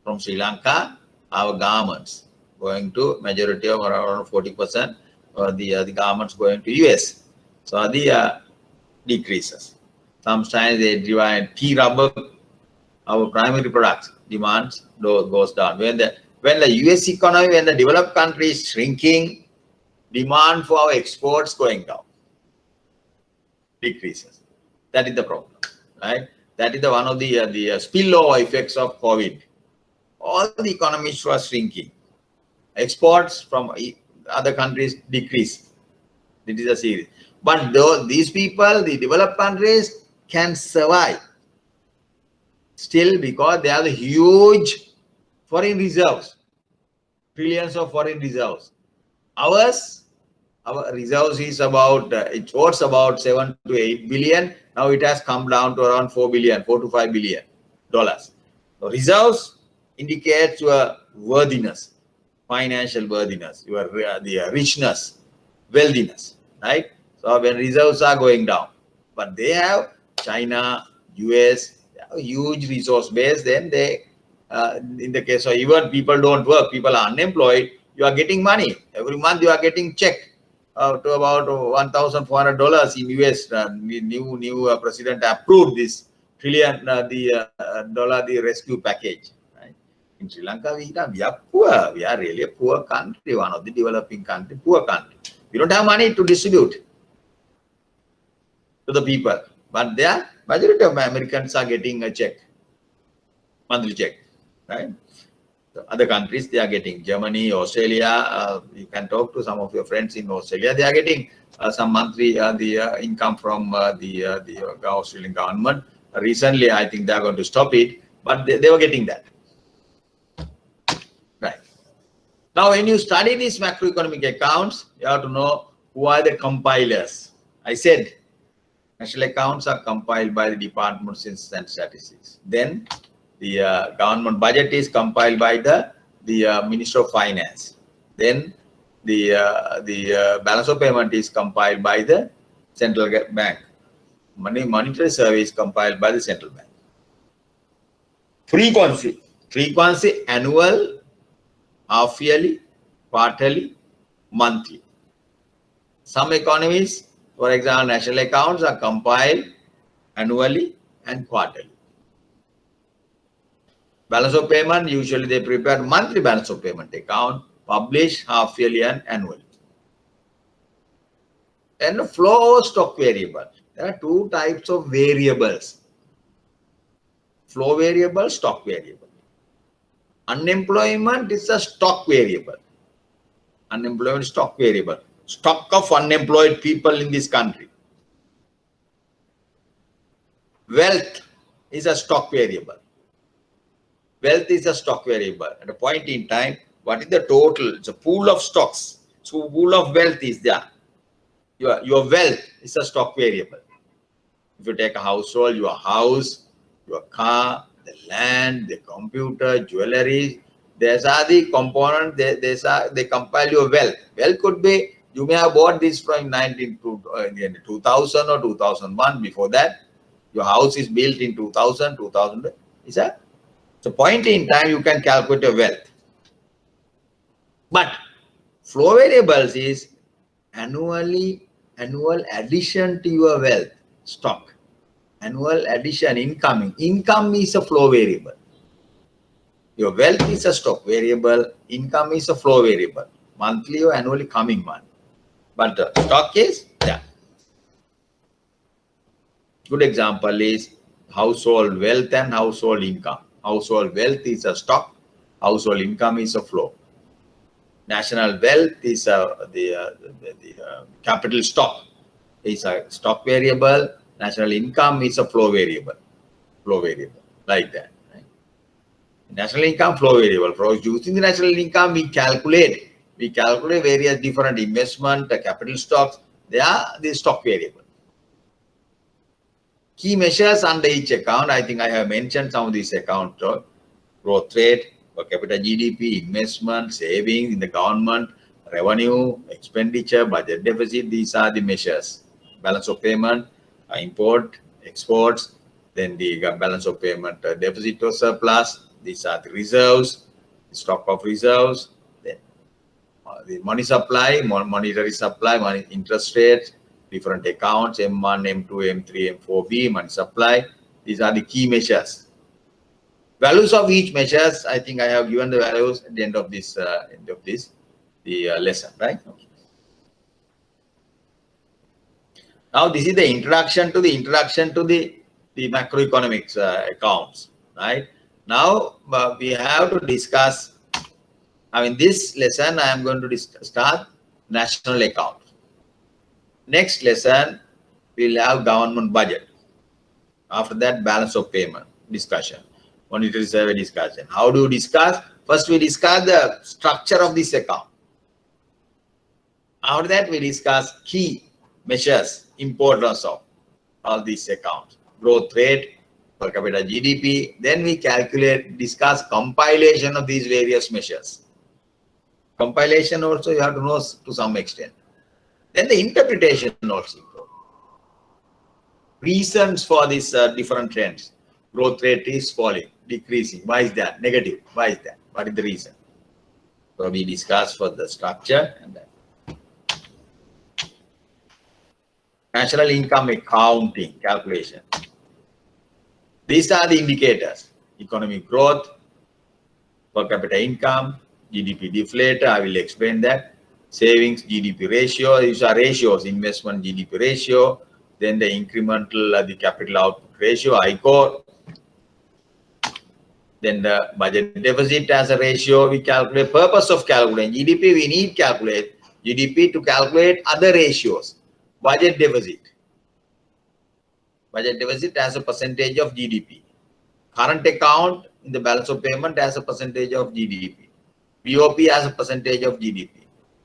From Sri Lanka, our garments going to majority of around 40%, the garments going to US. So the decreases. Sometimes they divide tea, rubber, our primary products demands goes down. When the US economy, when the developed country is shrinking, demand for our exports going down, decreases. That is the problem, right? That is the one of the spillover effects of COVID. All the economies were shrinking. Exports from other countries decrease. It is a series. But these people, the developed countries, can survive still because they have the huge foreign reserves, trillions of foreign reserves. Our reserves is about, it was about 7 to 8 billion. Now it has come down to around 4 to 5 billion dollars. So reserves indicates your worthiness, financial worthiness, your the richness, wealthiness, right? So when reserves are going down, but they have China, US, they have a huge resource base. Then they, in the case of even people don't work, people are unemployed, you are getting money every month. You are getting check to about $1,400 in US. New president approved this trillion dollar the rescue package. Right? In Sri Lanka, we are poor. We are really a poor country, one of the developing country, poor country. We don't have money to distribute to the people, but there majority of Americans are getting a check, monthly check, right? The other countries, they are getting Germany, Australia. You can talk to some of your friends in Australia. They are getting some monthly income from the Australian government. Recently, I think they are going to stop it, but they were getting that. Right. Now, when you study these macroeconomic accounts, you have to know who are the compilers. I said national accounts are compiled by the Department of Census and Statistics. Then the government budget is compiled by the Minister of Finance. Then the balance of payment is compiled by the central bank. Monetary service compiled by the central bank. Frequency annual, half yearly, quarterly, monthly. Some economies, for example, national accounts are compiled annually and quarterly. Balance of payment, usually they prepare monthly balance of payment account, publish half yearly and annually. And flow stock variable. There are two types of variables. Flow variable, stock variable. Unemployment is a stock variable. Unemployment stock variable. Stock of unemployed people in this country. Wealth is a stock variable. Wealth is a stock variable. At a point in time, what is the total? It's a pool of stocks. So pool of wealth is there. Your wealth is a stock variable. If you take a household, your house, your car, the land, the computer, jewelry, these are the components. They compile your wealth. Wealth could be, you may have bought this from 2000 or 2001. Before that, your house is built in 2000. Is that? So point in time, you can calculate your wealth. But flow variables is annual addition to your wealth, stock. Annual addition, incoming. Income is a flow variable. Your wealth is a stock variable. Income is a flow variable. Monthly or annually coming month. But the stock is there. Good example is household wealth and household income. Household wealth is a stock. Household income is a flow. National wealth is the capital stock is a stock variable. National income is a flow variable. Flow variable, like that. Right? National income, flow variable. For using the national income, we calculate various different investment, capital stocks. They are the stock variable. Key measures under each account, I think I have mentioned some of these accounts: growth rate, per capita GDP, investment, savings in the government, revenue, expenditure, budget deficit. These are the measures. Balance of payment, import, exports, then the balance of payment, deficit or surplus. These are the reserves, the stock of reserves, then the money supply, monetary supply, money interest rates, different accounts, M1, M2, M3, M4B, money supply. These are the key measures. Values of each measures, I think I have given the values at the end of this lesson, right? Okay. Now this is the introduction to the macroeconomics accounts, right? Now we have to discuss. In this lesson, I am going to start national account. Next lesson, we'll have government budget. After that, balance of payment discussion, monetary survey discussion. How do you discuss? First, we discuss the structure of this account. After that, we discuss key measures, importance of all these accounts, growth rate, per capita GDP. Then we discuss compilation of these various measures. Compilation also you have to know to some extent. Then the interpretation also. Reasons for these different trends. Growth rate is falling, decreasing. Why is that? Negative. Why is that? What is the reason? So we discuss for the structure and that. National income accounting calculation. These are the indicators. Economic growth, per capita income, GDP deflator, I will explain that. Savings, GDP ratio, these are ratios, investment GDP ratio, then the incremental, the capital output ratio, ICOR. Then the budget deficit as a ratio, we calculate. Purpose of calculating GDP, we need calculate GDP to calculate other ratios. Budget deficit. Budget deficit as a percentage of GDP. Current account in the balance of payment as a percentage of GDP. BOP as a percentage of GDP.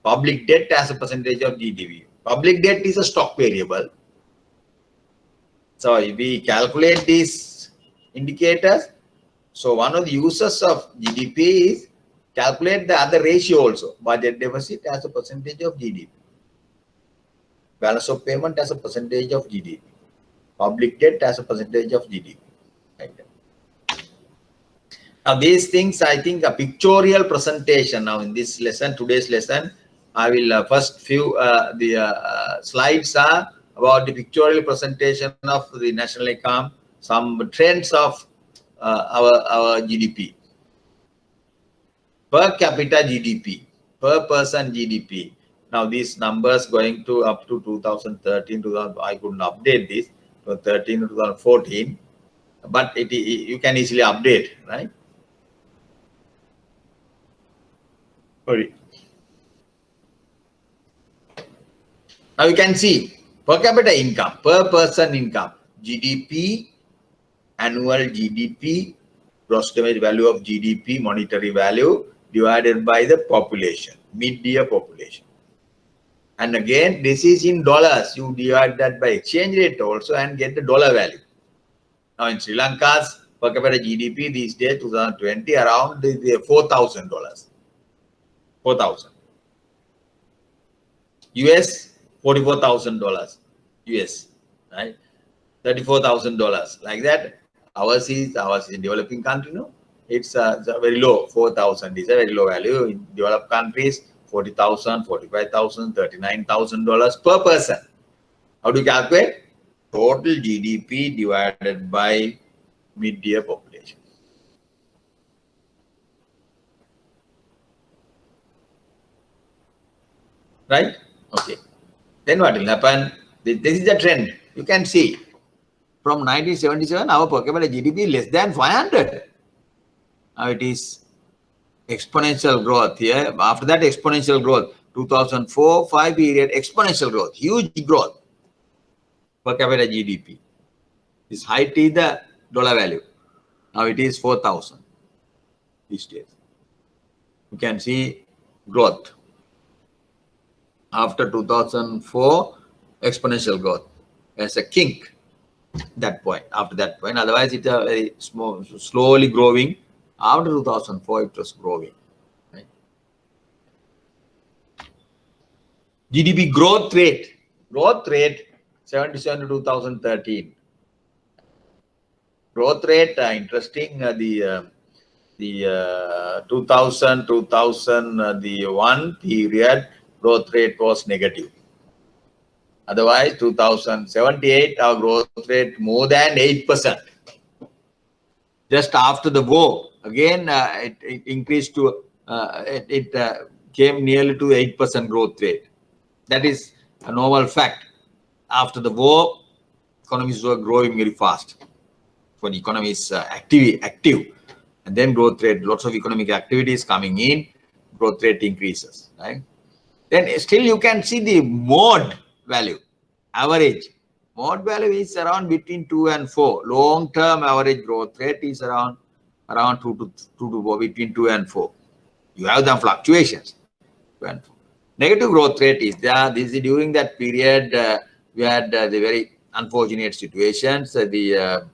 Public debt as a percentage of GDP. Public debt is a stock variable. So if we calculate these indicators, so one of the uses of GDP is calculate the other ratio also. Budget deficit as a percentage of GDP. Balance of payment as a percentage of GDP. Public debt as a percentage of GDP. Like that. Now these things, I think a pictorial presentation. Now in this lesson, today's lesson, I will first few slides are about the pictorial presentation of the national income, some trends of our GDP. Per capita GDP, per person GDP. Now these numbers going to up to 2013, I couldn't update this, 2013 to 2014, but you can easily update, right? Sorry. Now you can see per capita income, per person income, GDP, annual GDP, gross domestic value of GDP, monetary value divided by the population, mid-year population. And again, this is in dollars. You divide that by exchange rate also and get the dollar value. Now in Sri Lanka's per capita GDP these days, 2020, around $4,000. 4,000. US, $44,000. US, right? $34,000. Like that. Ours is in developing country, no? It's very low. 4,000 is a very low value. In developed countries, $40,000, $45,000, $39,000 per person. How do you calculate? Total GDP divided by mid-year population. Right? Okay. Then what will happen? This is the trend. You can see from 1977, our per capita GDP less than 500. Now it is exponential growth here. After that, exponential growth. 2004-5 period, exponential growth, huge growth per capita GDP. This height is the dollar value. Now it is 4,000 these days. You can see growth. After 2004, exponential growth as a kink. That point, after that point, otherwise it's a very small, slowly growing. After 2004, it was growing. Right? GDP growth rate 77 to 2013. Growth rate interesting. The 2000 the one period growth rate was negative. Otherwise, 2078 our growth rate more than 8%. Just after the war, again it increased to it came nearly to 8% growth rate. That is a normal fact. After the war, economies were growing very fast. When the economy is active, and then growth rate, lots of economic activities coming in, growth rate increases, right? Then still you can see the mode value, average. Mode value is around between 2 and 4. Long-term average growth rate is around 2 to 4, between 2 and 4. You have the fluctuations. 2 and 4. Negative growth rate is there. This is during that period we had the very unfortunate situations. The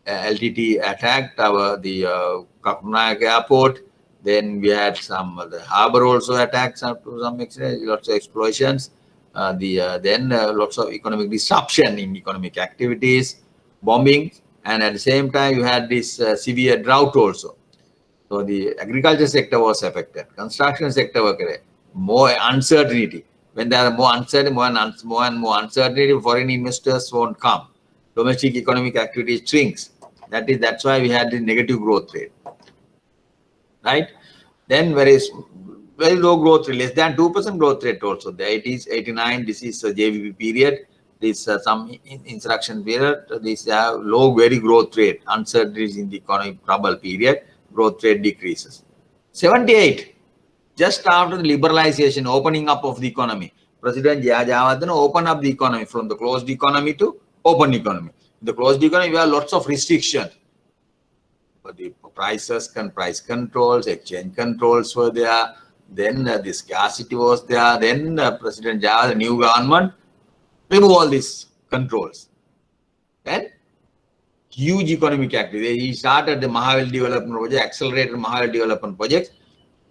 LTT attacked the Kakunayak airport. Then we had the harbor also attacks to some extent, lots of explosions. Then lots of economic disruption in economic activities, bombing, and at the same time you had this severe drought also. So the agriculture sector was affected, construction sector was more uncertainty. When there are more uncertainty, more and more uncertainty, foreign investors won't come. Domestic economic activity shrinks. That's why we had the negative growth rate, right? Then very low growth rate, less than 2% growth rate also. The 80s, 89, this is a JVP period. This some insurrection period. This low, very growth rate. Uncertainties in the economic trouble period. Growth rate decreases. 78, just after the liberalization, opening up of the economy. President Jayawardena opened up the economy from the closed economy to open economy. In the closed economy, we have lots of restrictions. But the price controls, exchange controls were there. Then the scarcity was there. Then President Jayawardena, the new government, remove all these controls. And huge economic activity. He started the Mahavel development project, accelerated Mahavel development projects,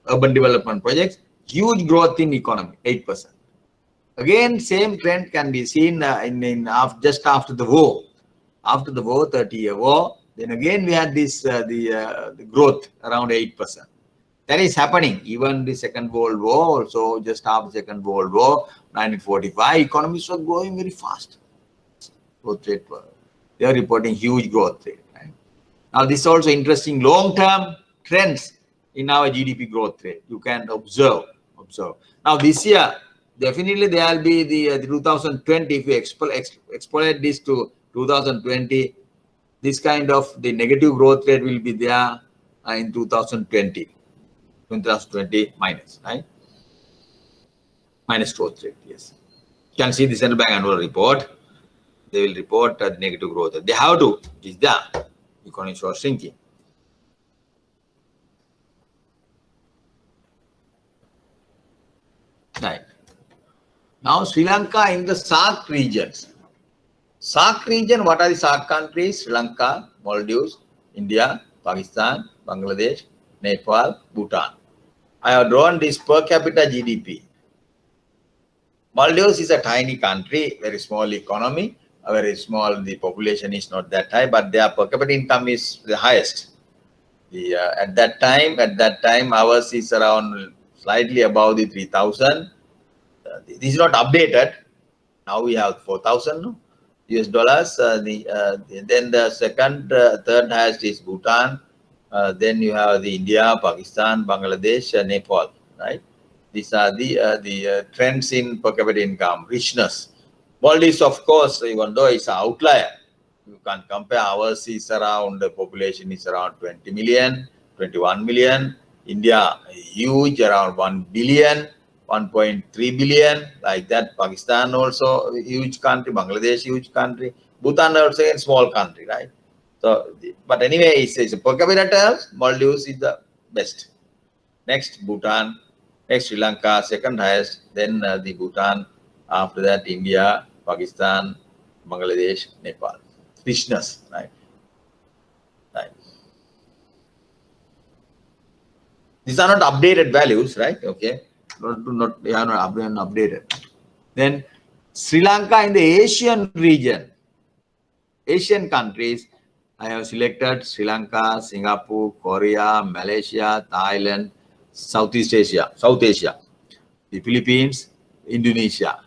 urban development projects, huge growth in economy, 8%. Again, same trend can be seen just after the war. After the war, 30-year war, then again we had this the growth around 8%. That is happening. Even the Second World War, also just after Second World War, 1945, economies were growing very fast. Growth rate, they are reporting huge growth rate. Right? Now, this is also interesting long-term trends in our GDP growth rate. You can observe. Now, this year, definitely there will be the 2020. If we extrapolate this to 2020, this kind of the negative growth rate will be there in 2020. 2020 minus, right? Minus growth rate, yes. You can see the Central Bank annual report. They will report negative growth rate. They have to. It is there. Economy was shrinking. Right. Now, Sri Lanka in the SAARC regions. SAARC region, what are the SAARC countries? Sri Lanka, Maldives, India, Pakistan, Bangladesh, Nepal, Bhutan. I have drawn this per capita GDP. Maldives is a tiny country, very small economy, very small, the population is not that high, but their per capita income is the highest. At that time, ours is around slightly above the 3,000. This is not updated. Now we have 4,000 US dollars. Then the third highest is Bhutan. Then you have the India, Pakistan, Bangladesh, Nepal. Right? These are the trends in per capita income, richness. Maldives, of course, even though it's an outlier, you can compare. Ours is around, the population is around 20 million, 21 million. India, huge, around 1 billion, 1.3 billion, like that. Pakistan also a huge country, Bangladesh huge country, Bhutan also a small country, right? So, but anyway, it's per capita terms, Maldives is the best. Next, Bhutan, next Sri Lanka, second highest, then the Bhutan, after that India, Pakistan, Bangladesh, Nepal. Richness, right? Right. These are not updated values, right? Okay. They are not updated. Then Sri Lanka in the Asian region, Asian countries, I have selected Sri Lanka, Singapore, Korea, Malaysia, Thailand, South Asia, the Philippines, Indonesia.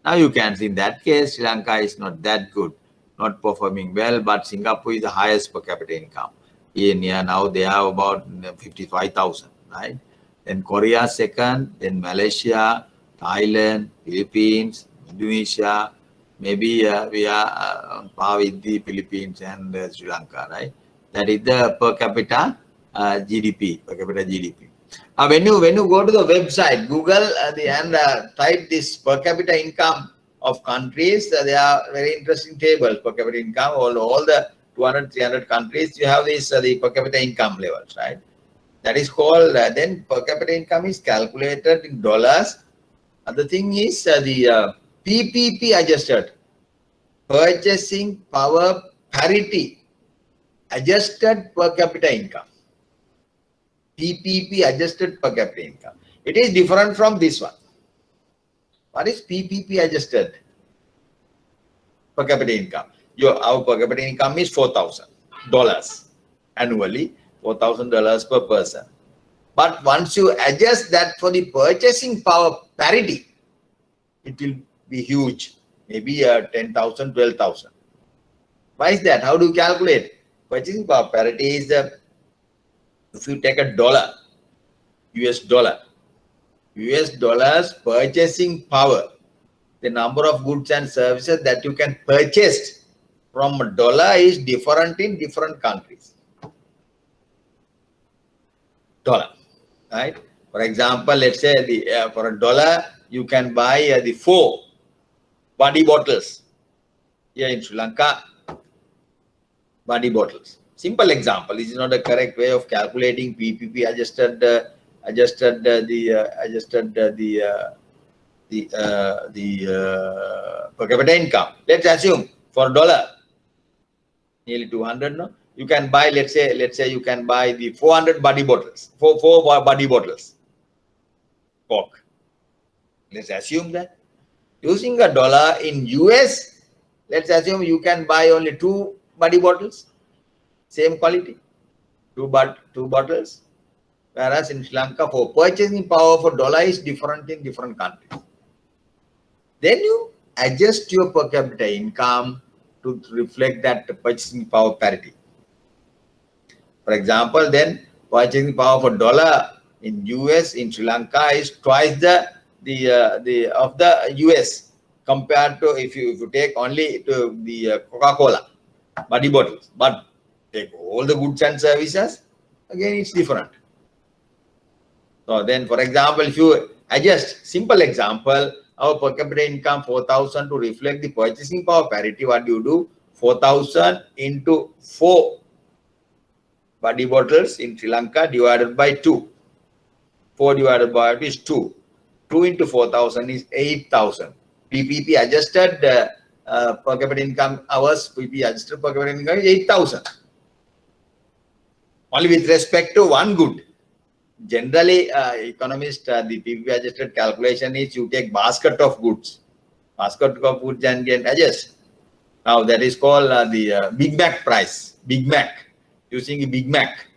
Now you can see in that case, Sri Lanka is not that good, not performing well, but Singapore is the highest per capita income. Here now they have about 55,000, right? Then Korea second, then Malaysia, Thailand, Philippines, Indonesia. Maybe we are on par with the Philippines and Sri Lanka, right? That is the per capita GDP, per capita GDP. When you go to the website, Google and type this per capita income of countries, there are very interesting tables, per capita income, all the 200, 300 countries, you have this the per capita income levels, right? That is called, then per capita income is calculated in dollars. Other thing is the PPP adjusted, purchasing power parity adjusted per capita income. PPP adjusted per capita income. It is different from this one. What is PPP adjusted per capita income? Our per capita income is $4,000 annually, $4,000 per person. But once you adjust that for the purchasing power parity, it will be huge, maybe 10,000, 12,000. Why is that? How do you calculate? Purchasing power parity is if you take a dollar, US dollars purchasing power, the number of goods and services that you can purchase from a dollar is different in different countries. Dollar, right? For example, let's say for a dollar, you can buy the 4 body bottles here in Sri Lanka. Body bottles. Simple example. This is not a correct way of calculating PPP adjusted per capita income. Let's assume for dollar, nearly 200. No, you can buy. Let's say you can buy the 400 body bottles. Four body bottles. Coke. Let's assume that using a dollar in US, let's assume you can buy only 2 body bottles. Same quality, two bottles, whereas in Sri Lanka, for purchasing power for dollar is different in different countries. Then you adjust your per capita income to reflect that purchasing power parity. For example, then purchasing power for dollar in US, in Sri Lanka is twice the of the US compared to if you take only to the Coca-Cola body bottles, but take all the goods and services, again it's different. So then, for example, if you adjust, simple example, our per capita income 4,000 to reflect the purchasing power parity, what do you do? 4,000 into 4 body bottles in Sri Lanka divided by 2. 4 divided by 2 is 2. 2 into 4,000 is 8,000. PPP adjusted per capita income, ours PPP adjusted per capita income is 8,000. Only with respect to one good. Generally, economists, the PPP adjusted calculation is you take basket of goods and get adjust. Now that is called the Big Mac price. Big Mac, using a Big Mac,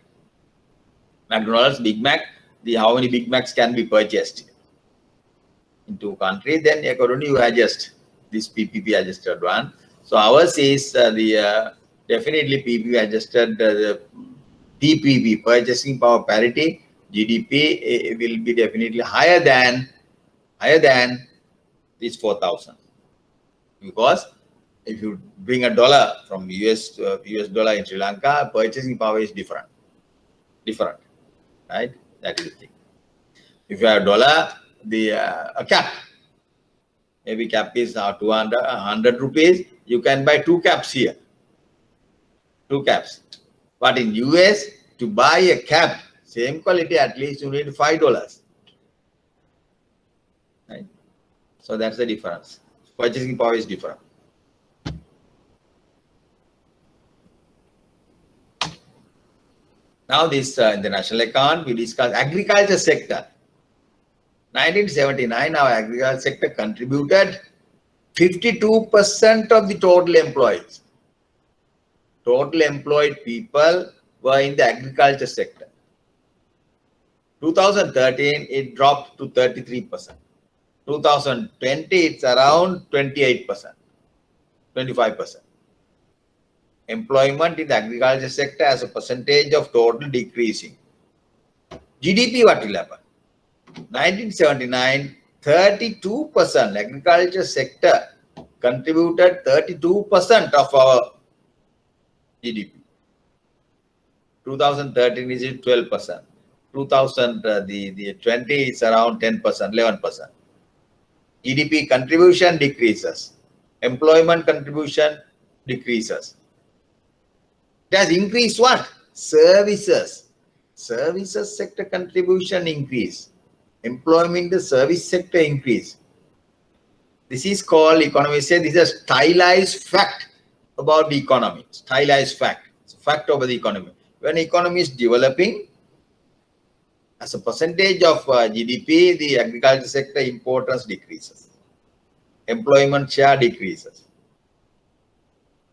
McDonald's Big Mac, how many Big Macs can be purchased in 2 countries, then accordingly you adjust this PPP adjusted one. So ours is definitely PPP adjusted PPP, purchasing power parity, GDP will be definitely higher than this 4,000, because if you bring a dollar from US dollar in Sri Lanka, purchasing power is different, right? That is the thing. If you have a dollar, a cap, maybe cap is 200, 100 rupees, you can buy 2 caps here, 2 caps. But in US, to buy a cap, same quality, at least you need $5. Right? So that's the difference. Purchasing power is different. Now this in the national account, we discuss agriculture sector. 1979, our agriculture sector contributed 52% of the total employees. Total employed people were in the agriculture sector. 2013, it dropped to 33%. 2020, it's around 28%, 25%. Employment in the agriculture sector as a percentage of total decreasing. GDP, what will happen? 1979, 32%, agriculture sector contributed 32% of our GDP. 2013 is 12%. 2020 is around 10%, 11%. GDP contribution decreases. Employment contribution decreases. It has increased what? Services. Services sector contribution increase. Employment in the service sector increase. This is called, economists say, this is a stylized fact about the economy. Stylized fact. It's a fact over the economy. When the economy is developing, as a percentage of GDP, the agriculture sector importance decreases. Employment share decreases.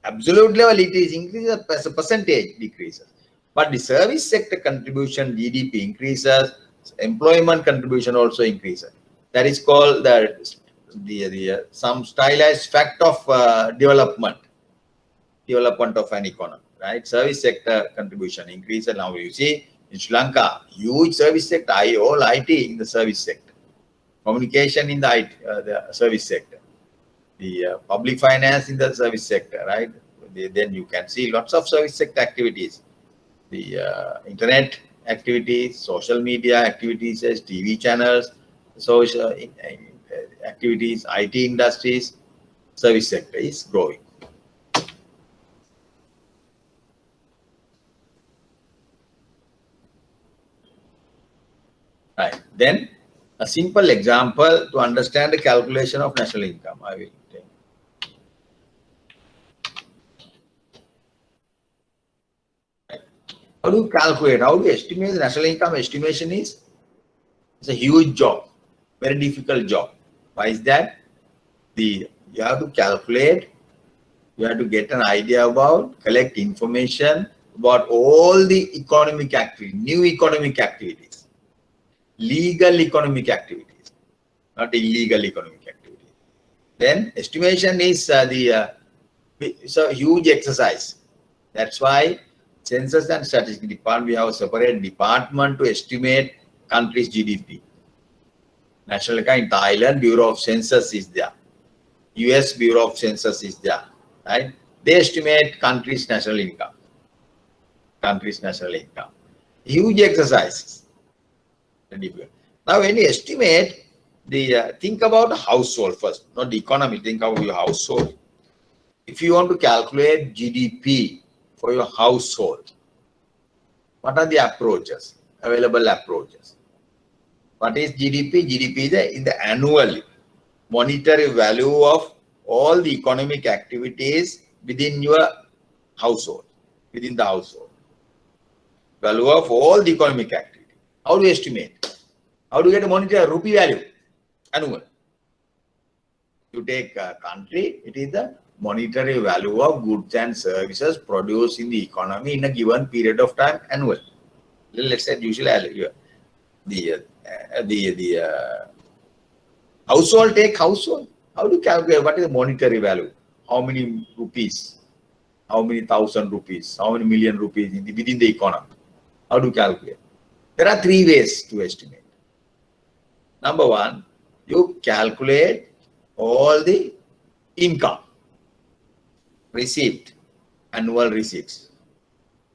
Absolute level, it is increases as a percentage decreases. But the service sector contribution, GDP increases, employment contribution also increases. That is called some stylized fact of development of an economy, right? Service sector contribution increases. Now you see in Sri Lanka, huge service sector, all IT in the service sector, communication in the service sector, the public finance in the service sector, right? Then you can see lots of service sector activities, the internet activities, social media activities, TV channels, social activities, IT industries, service sector is growing. Right. Then a simple example to understand the calculation of national income. I will take. Right. How do you calculate? How do you estimate the national income? Estimation is it's a huge job, very difficult job. Why is that? You have to calculate, you have to get an idea about, collect information about all the economic activities, new economic activities, legal economic activities, not illegal economic activities. Then estimation is it's a huge exercise. That's why Census and Statistics Department, we have a separate department to estimate country's GDP. National income in Thailand, Bureau of Census is there. US Bureau of Census is there, right? They estimate country's national income. Country's national income. Huge exercises. Now, when you estimate, think about the household first, not the economy. Think about your household. If you want to calculate GDP for your household, what are the approaches? Available approaches. What is GDP? GDP is in the annual monetary value of all the economic activities within your household, within the household. Value of all the economic activity. How do you estimate? How do you get a monetary rupee value? Annual. You take a country, it is the monetary value of goods and services produced in the economy in a given period of time, annual. Let's say usually the household, take household. How do you calculate what is the monetary value? How many rupees? How many thousand rupees? How many million rupees within the economy? How do you calculate? There are three ways to estimate. Number one, you calculate all the income received, annual receipts.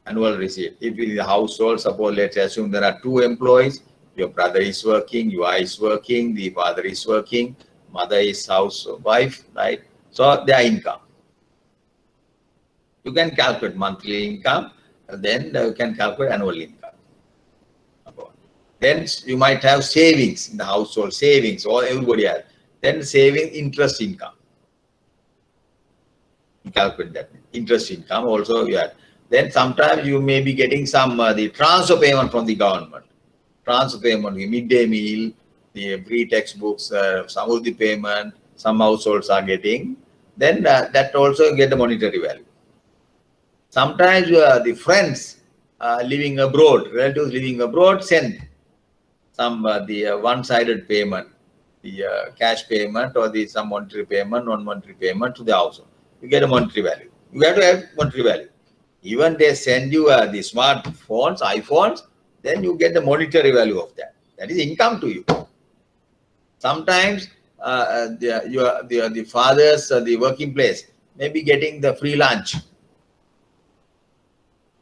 Annual receipt. If it is a household, suppose let's assume there are 2 employees. Your brother is working, your wife is working, the father is working, mother is housewife, right? So their income. You can calculate monthly income, and then you can calculate annual income. Then you might have savings in the household, savings, or everybody has. Then saving interest income. You calculate that. Interest income also you have. Then sometimes you may be getting some the transfer payment from the government. Transfer payment, midday meal, the free textbooks, some of the payment, some households are getting, then that also get the monetary value. Sometimes the friends living abroad, relatives living abroad, send some the one-sided payment, the cash payment or the some monetary payment, non-monetary payment to the household. You get a monetary value. You have to have monetary value. Even they send you the smartphones, iPhones, then you get the monetary value of that. That is income to you. Sometimes the fathers, the working place, may be getting the free lunch.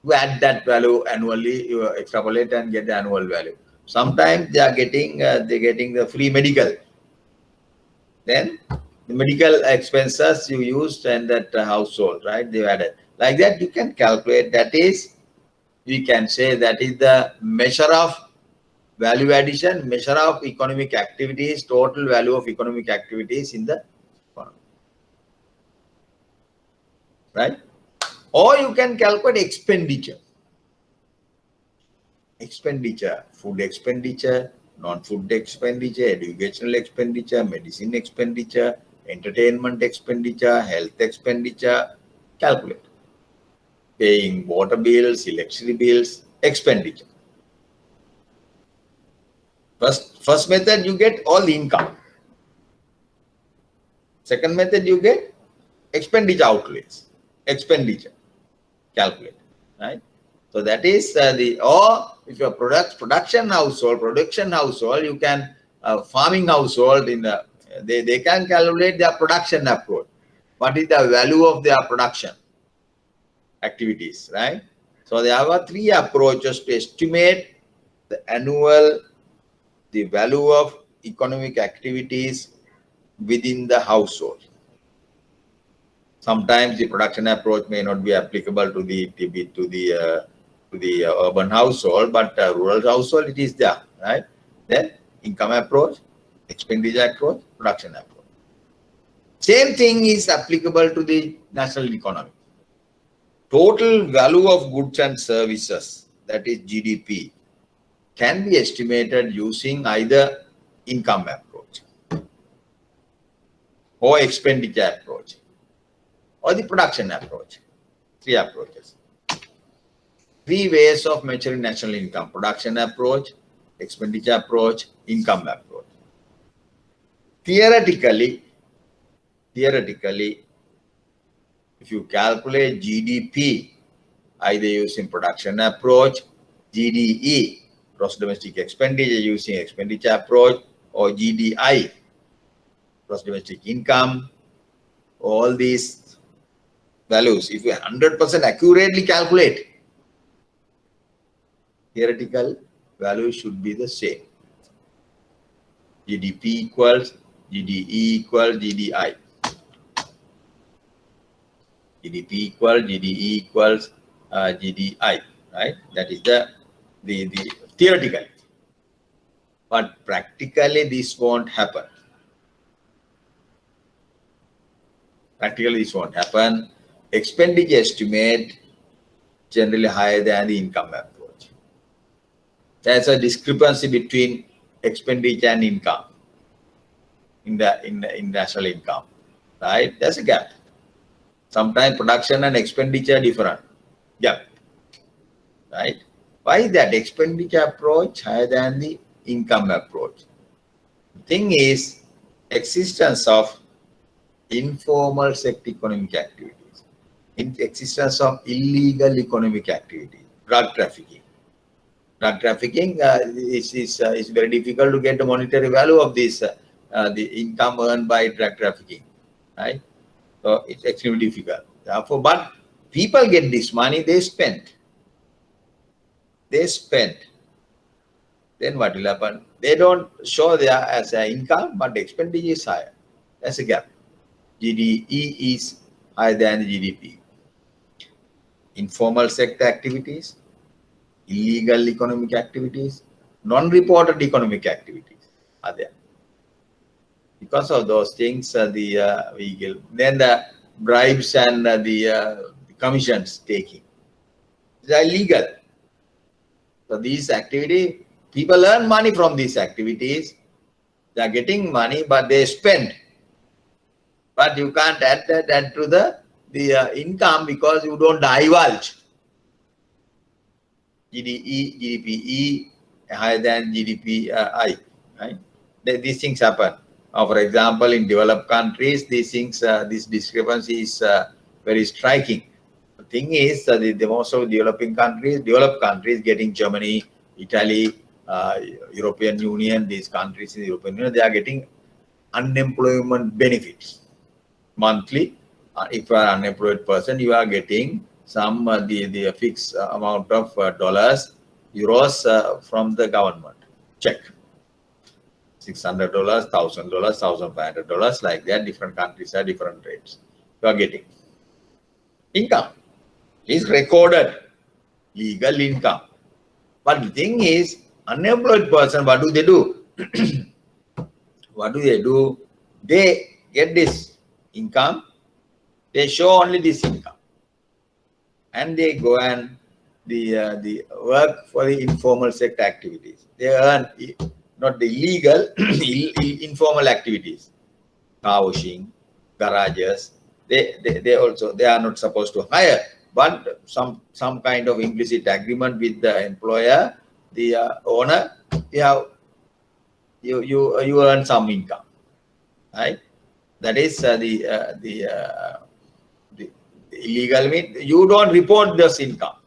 You add that value annually, you extrapolate and get the annual value. Sometimes they are getting the free medical. Then the medical expenses you used and that household, right? They added like that. You can calculate. That is, we can say that is the measure of value addition, measure of economic activities, total value of economic activities in the economy, right? Or you can calculate expenditure. Expenditure, food expenditure, non-food expenditure, educational expenditure, medicine expenditure, entertainment expenditure, health expenditure, calculate. Paying water bills, electricity bills, expenditure. First method, you get all the income. Second method, you get expenditure outlays, expenditure, calculate, right? So that is or if your production household, you can farming household in the they can calculate their production approach. What is the value of their production activities, right? So there are three approaches to estimate the value of economic activities within the household. Sometimes the production approach may not be applicable to the urban household, but rural household it is there, right? Then income approach, expenditure approach, production approach. Same thing is applicable to the national economy. Total value of goods and services, that is GDP, can be estimated using either income approach or expenditure approach or the production approach. Three approaches. Three ways of measuring national income: production approach, expenditure approach, income approach. Theoretically, if you calculate GDP either using production approach, GDE, gross domestic expenditure using expenditure approach, or GDI, gross domestic income, all these values, if you 100% accurately calculate, theoretical value should be the same. GDP equals GDE equals GDI. GDP equals GDE equals GDI, right? That is the theoretical. But practically this won't happen. Practically this won't happen. Expenditure estimate generally higher than the income approach. There's a discrepancy between expenditure and income in national income, right? There's a gap. Sometimes production and expenditure are different. Gap, right? Why is that? Expenditure approach higher than the income approach. The thing is existence of informal sector economic activities, in existence of illegal economic activity, drug trafficking. Drug trafficking is very difficult to get the monetary value of this, the income earned by drug trafficking, right? So it's extremely difficult. Therefore, but people get this money, they spend. They spend. Then what will happen? They don't show their as an income, but the expenditure is higher. That's a gap. GDE is higher than GDP. Informal sector activities, illegal economic activities, non-reported economic activities are there. Because of those things, then the bribes and the commissions taking, they are illegal. So these activities, people earn money from these activities, They are getting money, but they spend. But you can't add that to the income because you don't divulge. GDPE higher than GDPI, right? These things happen. For example, in developed countries, these things, this discrepancy is very striking. The thing is, the most of developed countries getting Germany, Italy, European Union, these countries in the European Union, they are getting unemployment benefits monthly. If you are an unemployed person, you are getting some the fixed amount of dollars, euros from the government. Check. $600, $1,000, $1,500, like that. Different countries have different rates. You are getting income. Is recorded legal income. But the thing is, unemployed person, what do they do? What do they do? They get this income. They show only this income, and they go and the work for the informal sector activities. They earn not the illegal, informal activities, car washing, garages. They also, they are not supposed to hire, but some kind of implicit agreement with the employer, the owner, you earn some income, right? That is the illegal mean you don't report this income.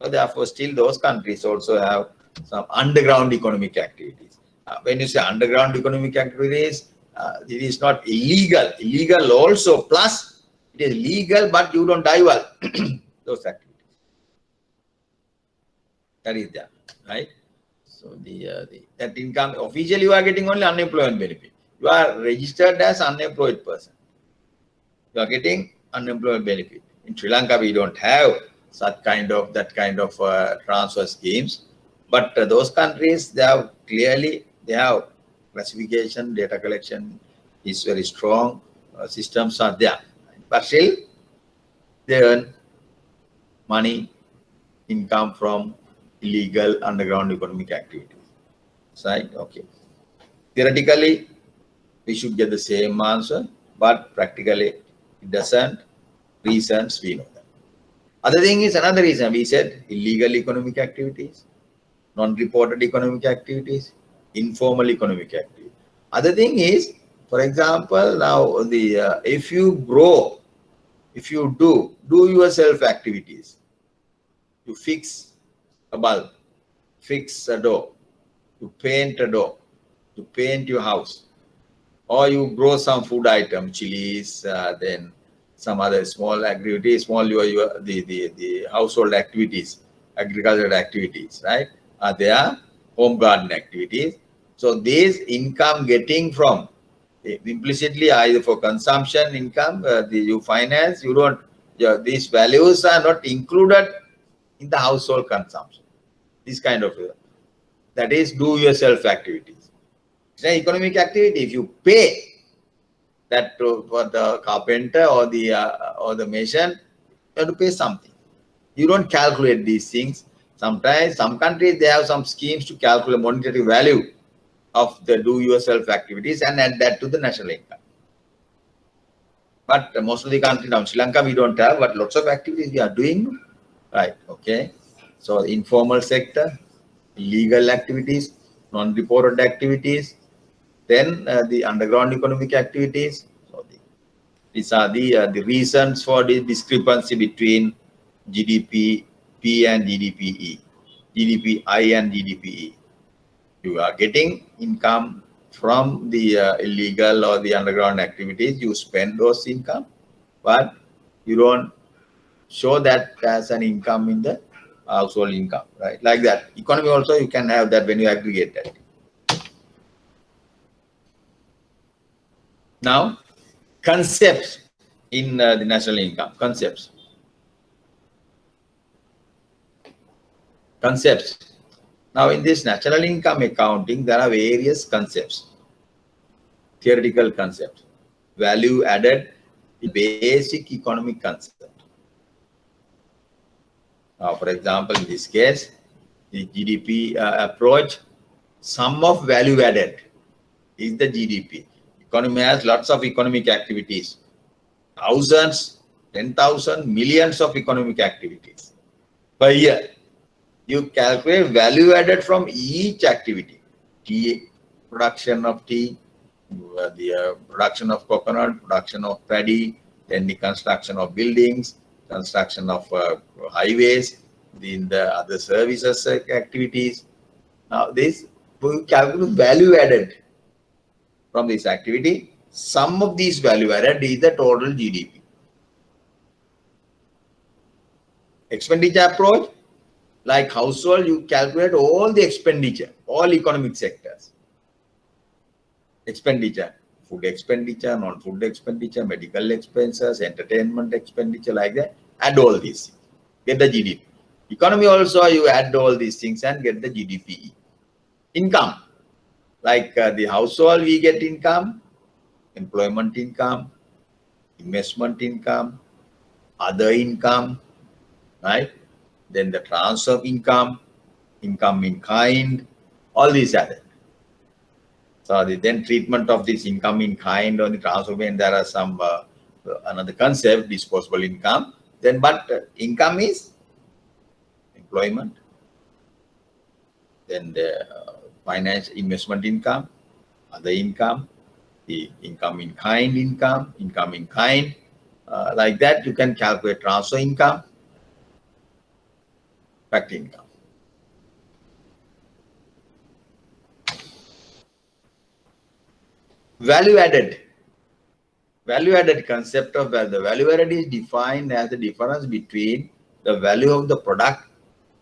So therefore, still those countries also have some underground economic activities. When you say underground economic activities, it is not illegal. Illegal also, plus it is legal, but you don't divulge those activities. That is that, right? So that income, officially you are getting only unemployment benefit. You are registered as unemployed person. You are getting unemployment benefit. In Sri Lanka, we don't have that kind of transfer schemes, but those countries, they have clearly, they have classification, data collection is very strong, systems are there, but still they earn money, income from illegal underground economic activities. Right? Okay. Theoretically, we should get the same answer, but practically it doesn't. Reasons we know that. Other thing is, another reason we said illegal economic activities, non-reported economic activities, informal economic activities. Other thing is, for example, now the if you grow, if you do yourself activities, you fix a bulb, fix a door, you paint a door, you paint your house, or you grow some food item, chilies, then some other small activities, the household activities, agricultural activities, right? They are home garden activities. So these income getting from implicitly either for consumption income, you finance, you don't, these values are not included in the household consumption. This kind of, that is do yourself activities. It's an economic activity. If you pay that for the carpenter or the mason, you have to pay something. You don't calculate these things. Sometimes some countries, they have some schemes to calculate monetary value of the do-yourself activities and add that to the national income. But most of the countries, now Sri Lanka, we don't have, but lots of activities we are doing, right? Okay. So informal sector, illegal activities, non-reported activities, then the underground economic activities. So these are the reasons for the discrepancy between GDP P and GDPE, GDPI and GDPE. You are getting income from the illegal or the underground activities. You spend those income, but you don't show that as an income in the household income, right? Like that. Economy also, you can have that when you aggregate that. Now, concepts in the national income, concepts. Now, in this national income accounting, there are various concepts, theoretical concepts, value added, basic economic concept. Now, for example, in this case, the GDP approach, sum of value added. is the GDP. Economy has lots of economic activities. Thousands, 10,000, millions of economic activities per year. You calculate value added from each activity. Tea, production of tea, the production of coconut, production of paddy, then the construction of buildings, construction of highways, then the other services activities. Now this, we calculate value added from this activity. Sum of these value added is the total GDP. Expenditure approach, like household, you calculate all the expenditure, all economic sectors. Expenditure, food expenditure, non-food expenditure, medical expenses, entertainment expenditure, like that. Add all these, get the GDP. Economy also, you add all these things and get the GDP. Income, like the household, we get income, employment income, investment income, other income, right? Then the transfer of income, income in kind, all these are there. So the then treatment of this income in kind on the transfer, when there are some another concept, disposable income. Then, but income is employment. Then the finance, investment income, other income, the income in kind, like that. You can calculate transfer income, fact income. Value added. Value added concept of the value added is defined as the difference between the value of the product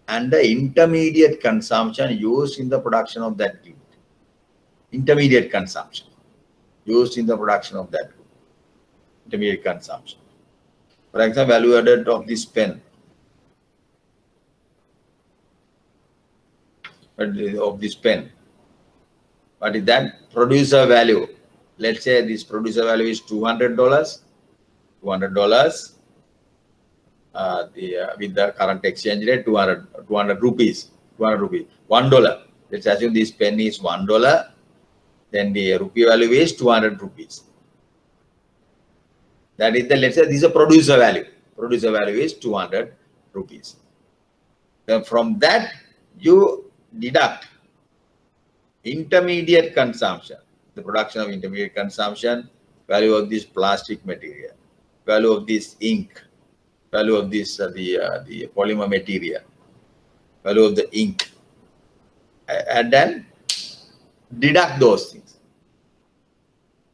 and the intermediate consumption used in the production of that good. Intermediate consumption used in the production of that good. Intermediate consumption. For example, value added of this pen. Of this pen. What is that? Producer value. Let's say this producer value is $200. $200. With the current exchange rate, 200 rupees. 200 rupees. $1. Let's assume this pen is $1. Then the rupee value is 200 rupees. That is the, let's say this is a producer value. Producer value is 200 rupees. Then from that you deduct intermediate consumption, the production of intermediate consumption, value of this plastic material, value of this ink, value of this the polymer material, value of the ink, and then deduct those things.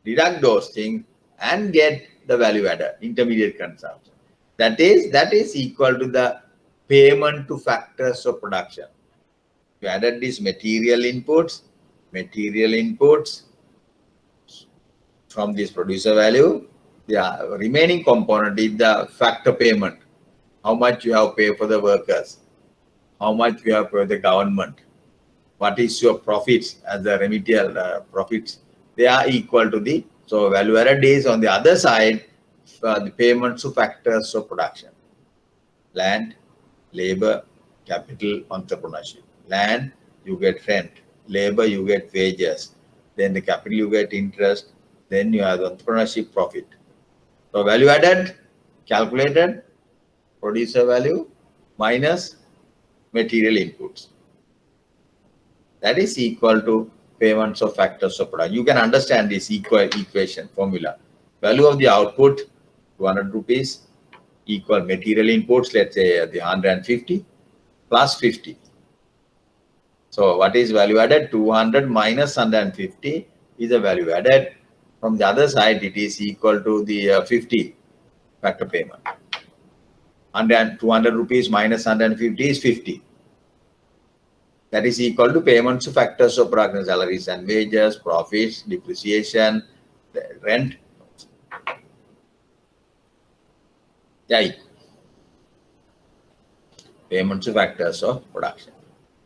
Deduct those things and get the value added, intermediate consumption. That is equal to the payment to factors of production. You added these material inputs from this producer value. The remaining component is the factor payment. How much you have paid for the workers, how much you have paid for the government, what is your profits as the remedial profits. They are equal to the, so value added is on the other side, the payments to factors of production. Land, labor, capital, entrepreneurship. Land, you get rent. Labor, you get wages. Then the capital, you get interest. Then you have the entrepreneurship profit. So value added, calculated, producer value minus material inputs. That is equal to payments of factors of production. You can understand this equation formula. Value of the output, 200 rupees, equal material inputs, let's say the 150 plus 50. So what is value added? 200 minus 150 is a value added. From the other side, it is equal to the 50 factor payment. 200 rupees minus 150 is 50. That is equal to payments to factors of production, salaries and wages, profits, depreciation, rent. Yeah. Payments to factors of production.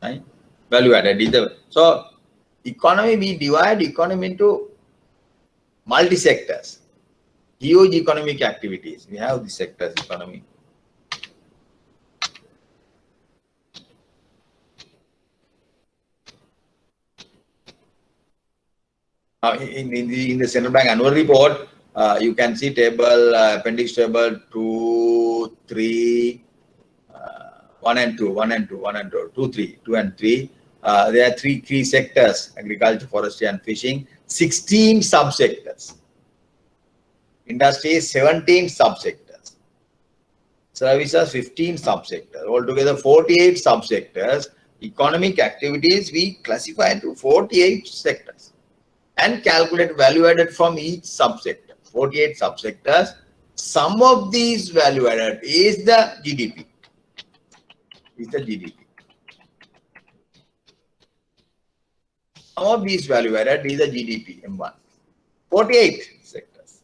Right? Value added is the, so economy, we divide economy into multi-sectors, huge economic activities. We have the sectors economy. In the central bank annual report, you can see table, appendix table 2, 3, 1 and 2, 1 and 2, 1 and 2, 2, 3, 2 and 3. There are three key sectors: agriculture, forestry, and fishing. 16 subsectors. Industry 17 subsectors. Services 15 subsectors. Altogether 48 subsectors. Economic activities we classify into 48 sectors and calculate value added from each subsector. 48 subsectors. Sum of these value added is the GDP. Is the GDP. Sum of these value added is the GDP M1. 48 sectors.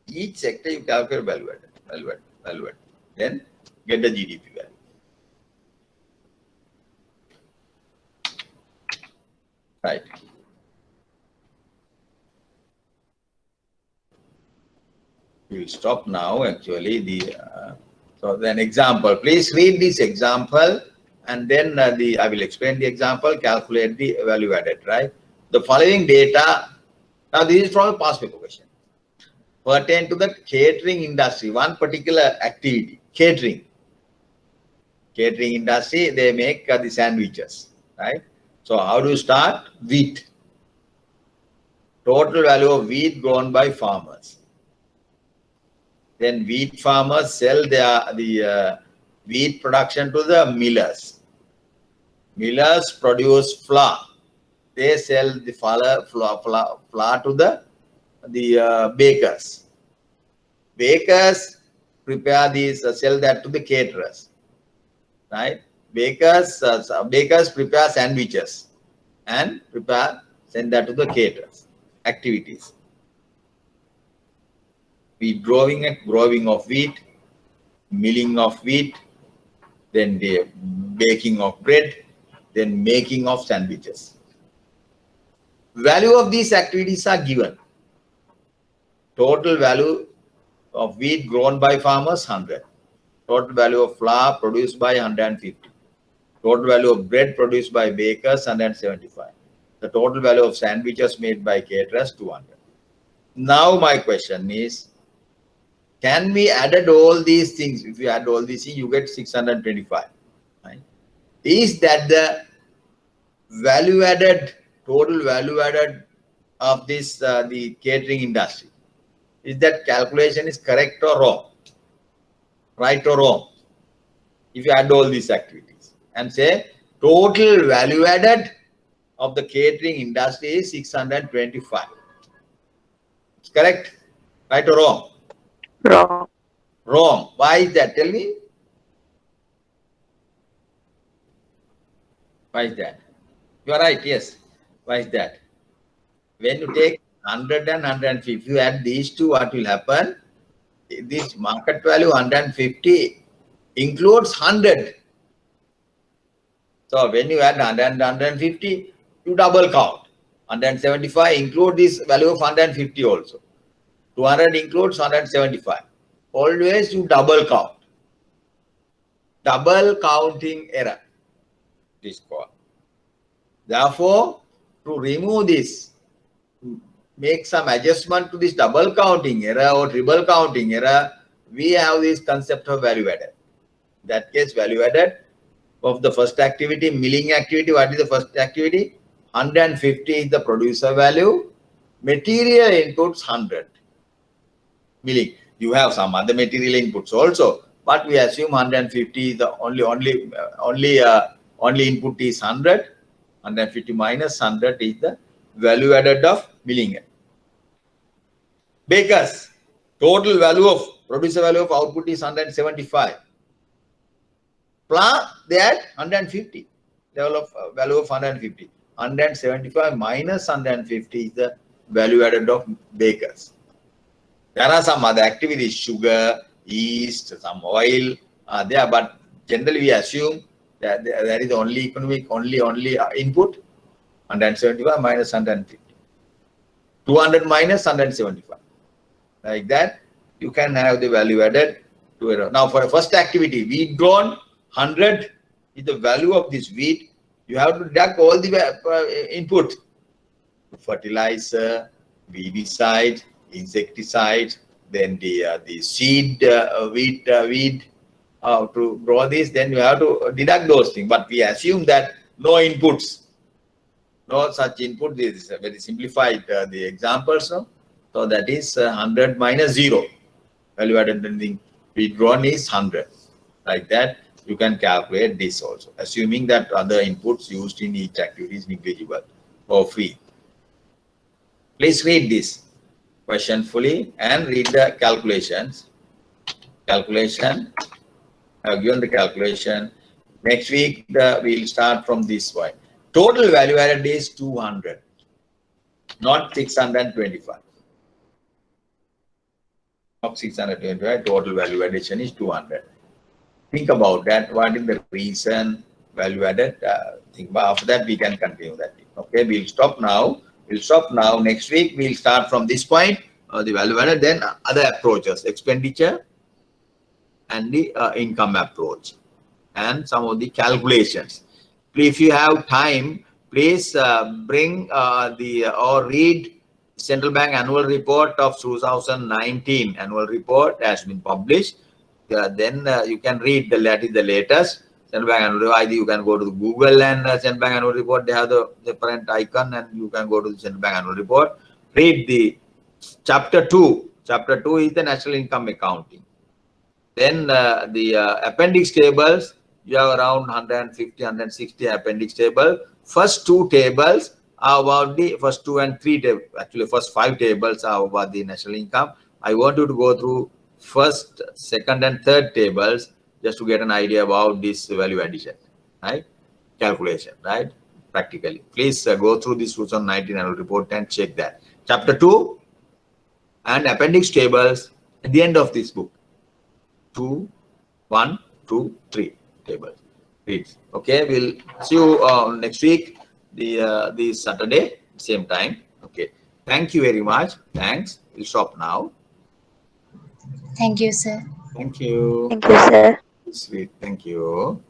Each sector you calculate value added. Then get the GDP value. Right. We will stop now. Actually, so then example. Please read this example, and then I will explain the example. Calculate the value added. Right. The following data. Now this is from a past paper question. Pertain to the catering industry. One particular activity. Catering industry. They make the sandwiches. Right. So how do you start? Wheat. Total value of wheat grown by farmers. Then wheat farmers sell the wheat production to the millers. Millers produce flour. They sell the flour to the bakers. Bakers prepare these, sell that to the caterers. Right? Bakers prepare sandwiches and send that to the caterers. Activities. Wheat growing of wheat, milling of wheat, then the baking of bread, then making of sandwiches. Value of these activities are given. Total value of wheat grown by farmers 100. Total value of flour produced by 150. Total value of bread produced by bakers 175. The total value of sandwiches made by caterers 200. Now my question is, can we add all these things? If you add all these things, you get 625. Right? Is that the value added, total value added of this the catering industry? Is that calculation is correct or wrong? Right or wrong? If you add all these activities and say total value added of the catering industry is 625. It's correct? Right or wrong? Wrong. Wrong. Why is that? Tell me. Why is that? You are right. Yes. Why is that? When you take 100 and 150, if you add these two, what will happen? This market value 150 includes 100. So when you add 100 and 150, you double count. 175 include this value of 150 also. 200 includes 175. Always you double count. Double counting error. This called. Therefore, to remove this, to make some adjustment to this double counting error or triple counting error, we have this concept of value added. In that case, value added of the first activity, milling activity. What is the first activity? 150 is the producer value. Material inputs 100. Milling. You have some other material inputs also, but we assume 150 is the only input is 100. 150 minus 100 is the value added of milling. Bakers. Total value of producer value of output is 175. Flour they add 150. Level of value of 150. 175 minus 150 is the value added of bakers. There are some other activities, sugar, yeast, some oil there, but generally we assume that there is only economic, only input, 175 minus 150. 200 minus 175. Like that, you can have the value added to it. Now for a first activity, wheat grown, 100 is the value of this wheat. You have to deduct all the input. fertilizer, weedicide, insecticide, then the seed, weed to grow this, then you have to deduct those things. But we assume that no inputs, no such input. This is a very simplified the examples. No? So that is 100 minus 0. Value added thing withdrawn is 100. Like that, you can calculate this also, assuming that other inputs used in each activity is negligible or free. Please read this question fully and read the calculations. Calculation. I have given the calculation. Next week, we'll start from this point. Total value added is 200, not 625. Not 625. Total value addition is 200. Think about that. What is the reason value added? Think about after that we can continue that. Okay, we'll stop now. We'll stop now. Next week we'll start from this point, the value added, then other approaches, expenditure and the income approach, and some of the calculations. Please, if you have time, please bring or read Central Bank annual report of 2019 annual report has been published. Then you can read that is the latest Central Bank annual report. Either you can go to Google and Central Bank annual report. They have the different icon, and you can go to the Central Bank annual report. Read the chapter 2. Chapter 2 is the national income accounting. Then the appendix tables, you have around 150, 160 appendix table. First 2 tables are about the first 2 and 3 tables. Actually, first 5 tables are about the national income. I want you to go through first, second, and third tables just to get an idea about this value addition, right? Calculation, right? Practically. Please go through this 2019 annual report and check that. Chapter 2 and appendix tables at the end of this book. 2, 1, 2, 3 tables. Read. Okay, we'll see you next week, this Saturday, same time. Okay. Thank you very much. Thanks. We'll stop now. Thank you, sir. Thank you. Thank you, sir. Sweet. Thank you.